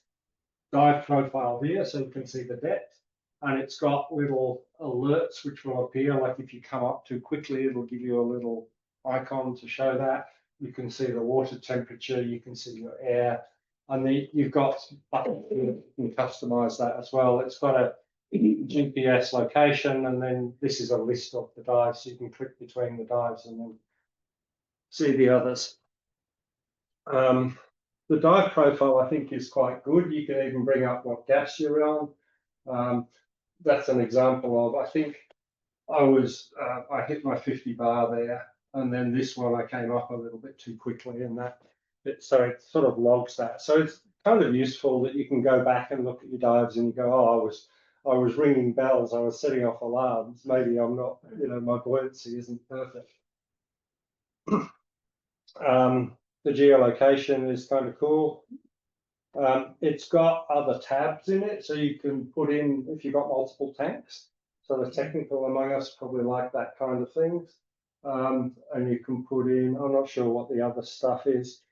dive profile here, so you can see the depth, and it's got little alerts which will appear, like if you come up too quickly, it'll give you a little icon to show that. You can see the water temperature, you can see your air, and you've got buttons here, you can customize that as well. It's got a GPS location, and then this is a list of the dives, so you can click between the dives and then see the others. The dive profile, I think, is quite good. You can even bring up what gas you're on. That's an example of, I think I hit my 50 bar there, and then this one I came up a little bit too quickly, and so it sort of logs that. So it's kind of useful that you can go back and look at your dives and you go, oh, I was ringing bells, I was setting off alarms. Maybe I'm not, you know, my buoyancy isn't perfect. The geolocation is kind of cool. It's got other tabs in it, so you can put in, if you've got multiple tanks. So the technical among us probably like that kind of things. And you can put in, I'm not sure what the other stuff is.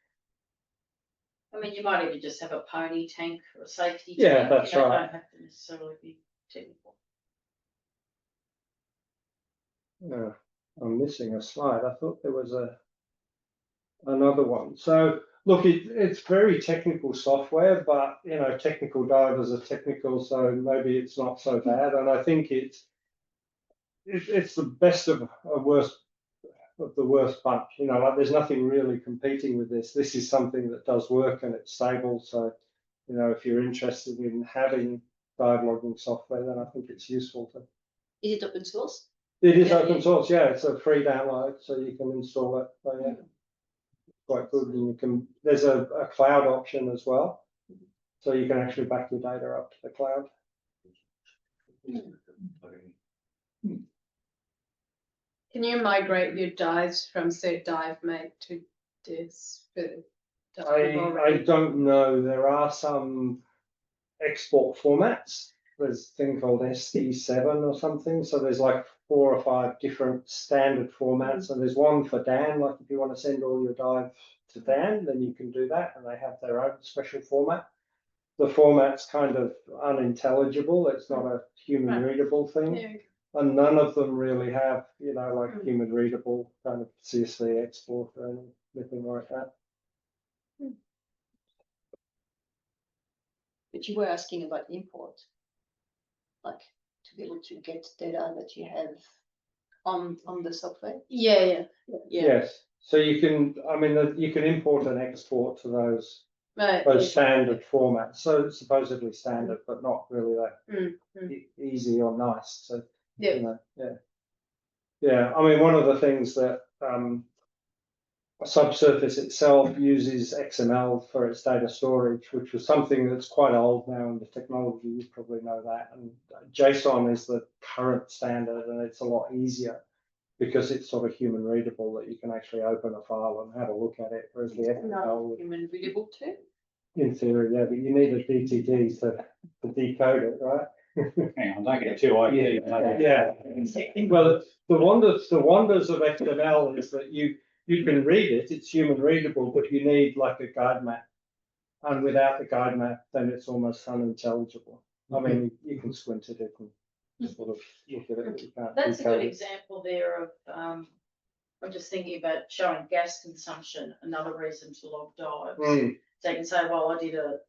I mean, you might even just have a pony tank or a safety tank. Yeah, that's you know, right. Don't have to necessarily be technical. I'm missing a slide. I thought there was another one. So look, it's very technical software, but you know, technical divers are technical, so maybe it's not so bad. And I think it's the best of the worst bunch. You know, like there's nothing really competing with this. This is something that does work and it's stable. So, you know, if you're interested in having dive logging software, then I think it's useful to. Is it open source? It is open source, yeah. It's a free download, so you can install it. So, yeah, quite good. And you can. There's a cloud option as well, so you can actually back your data up to the cloud. Can you migrate your dives from, say, DiveMate to this? I don't know. There are some export formats. There's a thing called SD7 or something. So there's like 4 or 5 different standard formats, and there's one for Dan. Like if you want to send all your dive to Dan, then you can do that, and they have their own special format. The format's kind of unintelligible. It's not a human readable thing. Yeah. And none of them really have, you know, like human readable kind of CSV export or anything like that. But you were asking about import, like to be able to get data that you have on the software. Yeah. Yes. So you can, I mean, you can import and export to those Right. standard formats. So it's supposedly standard, but not really that easy or nice. So, Yeah. you know, yeah. I mean, one of the things that subsurface itself uses XML for its data storage, which was something that's quite old now in the technology. You probably know that. And JSON is the current standard, and it's a lot easier because it's sort of human readable that you can actually open a file and have a look at it. Whereas the XML, Human readable too. in theory, yeah, but you need a DTD to decode it, right? Hang on, don't get too IT. Yeah. Well, the wonders of XML is that you can read it, it's human readable, but you need like a guide map. And without the guide map, then it's almost unintelligible. I mean, you can squint at it and sort of look at it, but you can't That's a decode good it. example there of, I'm just thinking about showing gas consumption, another reason to log dives. So you can say, well, I did a,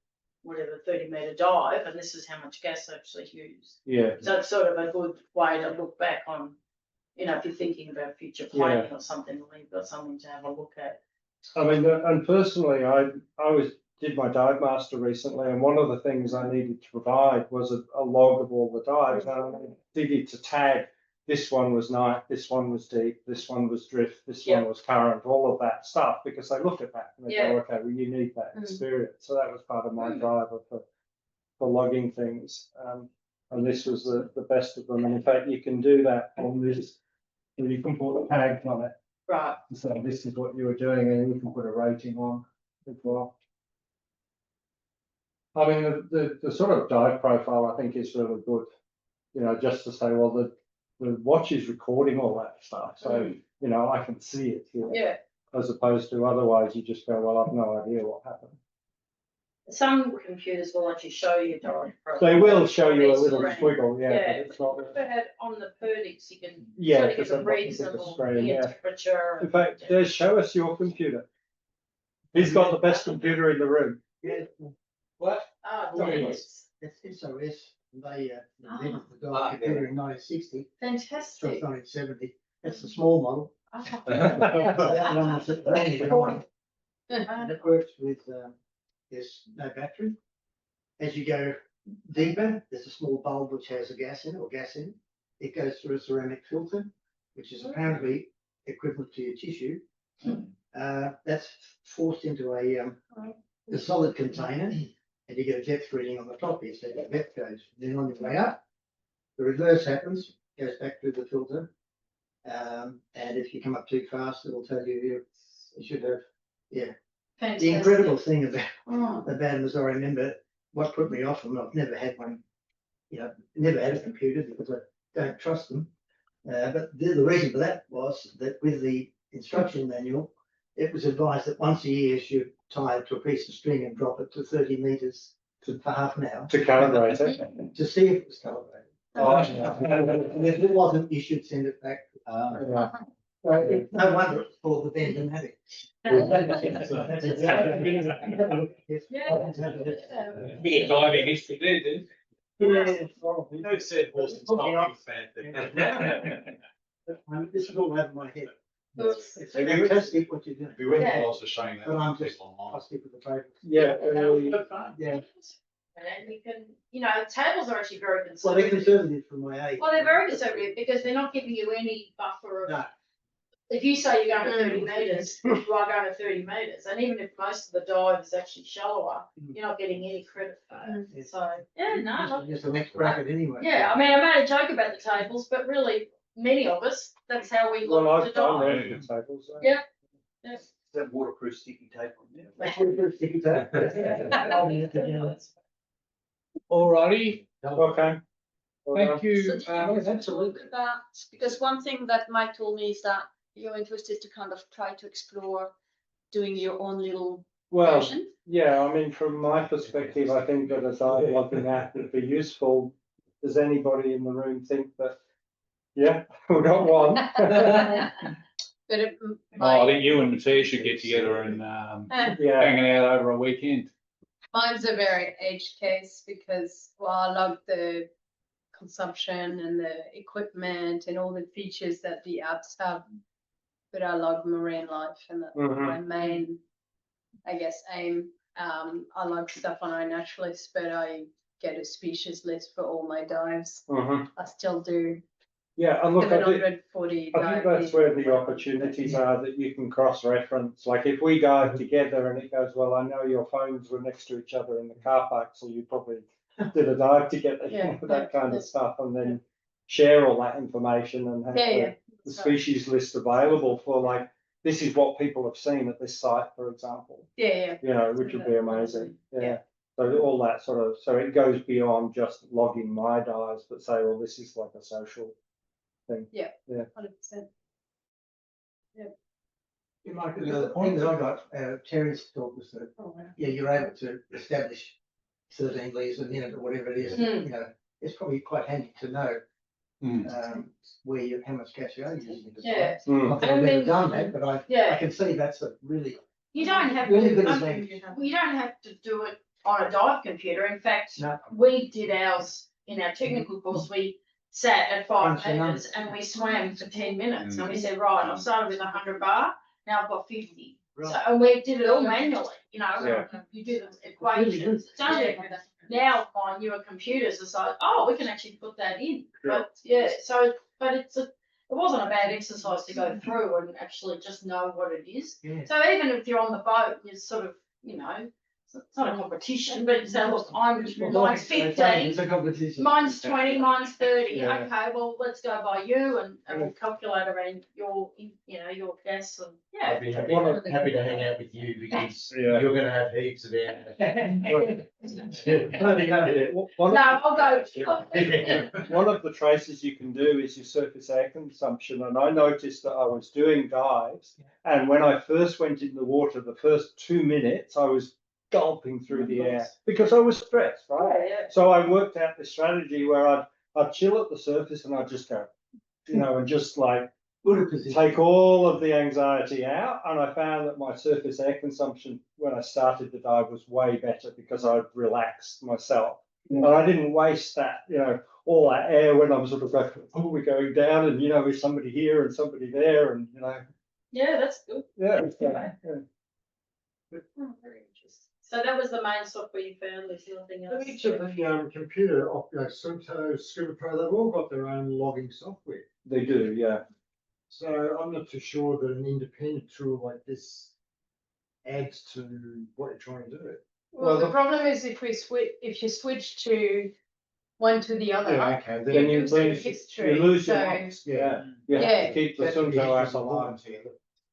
whatever, 30-meter dive, and this is how much gas I actually used. Yeah, So it's sort of a good way to look back on, you know, if you're thinking about future planning or something, well, you've got something to have a look at. I mean, and personally, I did my dive master recently, and one of the things I needed to provide was a log of all the dives. And I needed to tag, this one was night, this one was deep, this one was drift, this one was current, all of that stuff, because they look at that and they go, okay, well, you need that experience. So that was part of my driver for logging things. And this was the best of them. And in fact, you can do that on this, and you can put tags on it. Right. So this is what you were doing, and you can put a rating on as well. I mean, the sort of dive profile I think is really good. You know, just to say, well, the watch is recording all that stuff, so you know I can see it here. Yeah. As opposed to otherwise, you just go, well, I've no idea what happened. Some computers will actually show you dive profile. They will show you a on little their screen. squiggle, yeah, Yeah, but it's not. but on the Perdix, you can Yeah, sort of because get a I've got the bigger reasonable screen, yeah. temperature. In fact, Des, show us your computer. He's got the best computer in the room. Yeah, What? Ah, Sorry. yes. it's SOS. They invented the Ah, dive computer in 1960, so Fantastic. it's 1970. That's the small model. Ah. That one was a brand new one. And it works with, there's no battery. As you go deeper, there's a small bulb which has a gas in it or gas in it. It goes through a ceramic filter, which is apparently equivalent to your tissue. That's forced into a solid container, and you get a depth reading on the top here, so the depth goes. Then on your way up, the reverse happens, goes back through the filter. And if you come up too fast, it'll tell you should have, yeah. Fantastic. The incredible thing about Oh. them is I remember what put me off them. I've never had one, you know, never had a computer because I don't trust them. But the reason for that was that with the instruction manual, it was advised that once a year you should tie it to a piece of string and drop it to 30 meters for half an hour To calibrate it. to see if it was calibrated. Oh, And if it wasn't, you should send it back. yeah. No wonder it's called the Bendomatic. Bit of diving history there, dude. No said Boston Stockings fan. This is all over my head. Good. It's fantastic what you're doing. We went to also showing that. But I'm just, people I'll online. stick with the paper. Yeah, Yeah, And you can, you know, tables are actually very well, they're conservative. conservative for my age. Well, they're very conservative because they're not giving you any buffer of. No. If you say you're going to 30 meters, you are going to 30 meters, and even if most of the dive is actually shallower, you're not getting any credit for it. So yeah, no. Just the next bracket anyway. Yeah, I mean, I made a joke about the tables, but really, many of us, that's how we well, look to I've done dive. really good tables. Yeah. Yes. That waterproof sticky tape on there. Alrighty, Okay. thank you. So do you want to absolutely. talk about, because one thing that Mike told me is that you're interested to kind of try to explore doing your own little Well, version. yeah, I mean, from my perspective, I think that a dive logging app would be useful. Does anybody in the room think that? Yeah, we got one. But it Oh, I think you and Terri should get together and Yeah, hanging out over a weekend. mine's a very edge case because, well, I love the consumption and the equipment and all the features that the apps have. But I love marine life and that's my main, I guess, aim. I love stuff on iNaturalist, but I get a species list for all my dives. I still do Yeah, and look, I think 740 that's dive where the opportunities are that you can cross-reference. Like if we dive together and it goes, well, I know your phones were next to each other in the car park, so you probably did a dive together, you Yeah, know, that kind yeah. of stuff, and then share all that information and have Yeah, yeah. the That's right. species list available for like, this is what people have seen at this site, for example, Yeah, you know, which would be amazing. Yeah. So all that sort of, so it goes beyond just logging my dives, but say, well, this is like a social thing. yeah. Yeah. 100%. Like the things I got out of Terry's talk was that, Oh, wow. yeah, you're able to establish 13 litres a minute or whatever it is, you know, it's probably quite handy to know where you, how much gas you are using. Yeah. Not that I I've never mean, done that, but I Yeah, can see that's a really, you don't have really good to, advantage. you don't have to do it on a dive computer. In fact, No. we did ours in our technical course. We sat at 5 Crunch the meters numbers. and we swam for 10 minutes. And we said, right, I've started with 100 bar, now I've got 50. So, Right. and we did it all manually, you know, Yeah. you do the Really equations. good. It's only now on newer computers, it's like, oh, we can actually put that in. Sure. But yeah, so, but it wasn't a bad exercise to go through and actually just know what it is. Yeah. So even if you're on the boat, you sort of, you know, it's not a competition, but you say, look, mine's 15, It's a competition. mine's 20, mine's 30. Yeah. Okay, well, let's go by you and we'll calculate around your, you know, your gas and yeah. I'd be happy to hang out with you because Yeah. you're gonna have heaps of air. One No, of- I'll go. One of the traces you can do is your surface air consumption, and I noticed that I was doing dives, and when I first went in the water, the first 2 minutes, I was gulping through the air because I was stressed, right? Yeah. So I worked out this strategy where I'd chill at the surface and I'd just go, you know, and just like Good position. take all of the anxiety out, and I found that my surface air consumption when I started the dive was way better because I'd relaxed myself. And I didn't waste that, you know, all that air when I'm sort of like, oh, we're going down, and you know, is somebody here and somebody there, and you know, Yeah, that's good. yeah. Oh, very interesting. So that was the main software you found, there's nothing else. Each of the computer, Sunto, Scuba Pro, they've all got their own logging software. They do, yeah. So I'm not too sure that an independent tool like this adds to what you're trying to do. Well, the problem is if you switch to one to the other. Yeah, okay, Then then you lose the lose, history, you lose your so- marks, yeah. You Yeah. have to keep the that's the Sunto app issues of alive. lines here.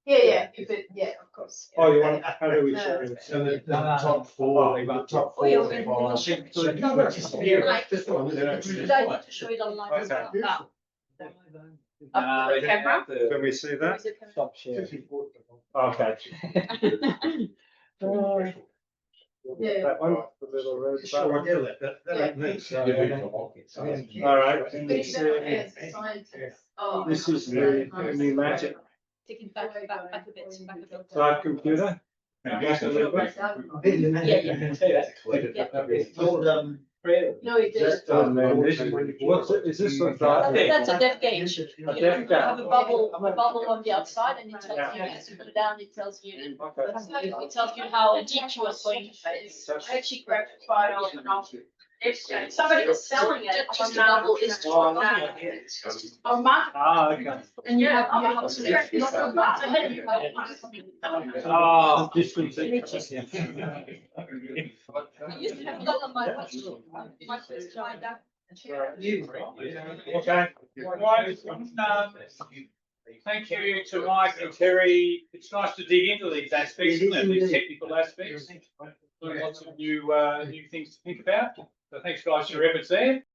Yeah, if it, of course. Oh, you want, how do we No. show it? So the top four, the top Oh, yeah, four we- files. we- So we- you were just here. Like, This one, they don't You do don't it. need to show it online as well. Okay. Up to the camera. Can we see that? Stop sharing. Okay. Yeah. That one, the little red Sure, I button. get that ain't me, so. All right. But This, it's better as a scientist. Oh. this is the pneumatic Taking back a bit, back a bit. type computer. Yeah, It's called, No, it is. And then this, what's it, is this a data? That's a depth gauge. A You depth have a gauge. bubble on the outside, and it tells you as you put it down, it tells you, it tells you how deep you are going to face. I actually grabbed a photo and I'll, somebody was selling it. Just a bubble is just on market. Ah, okay. And you have, I'm you not have. serious. Ah, different thing. I used to have that on my watch, my first time down. Okay. Right, thank you to Mike and Terri. It's nice to dig into these aspects, isn't it? These technical aspects. Lots of new things to think about. So thanks, guys, for your efforts there.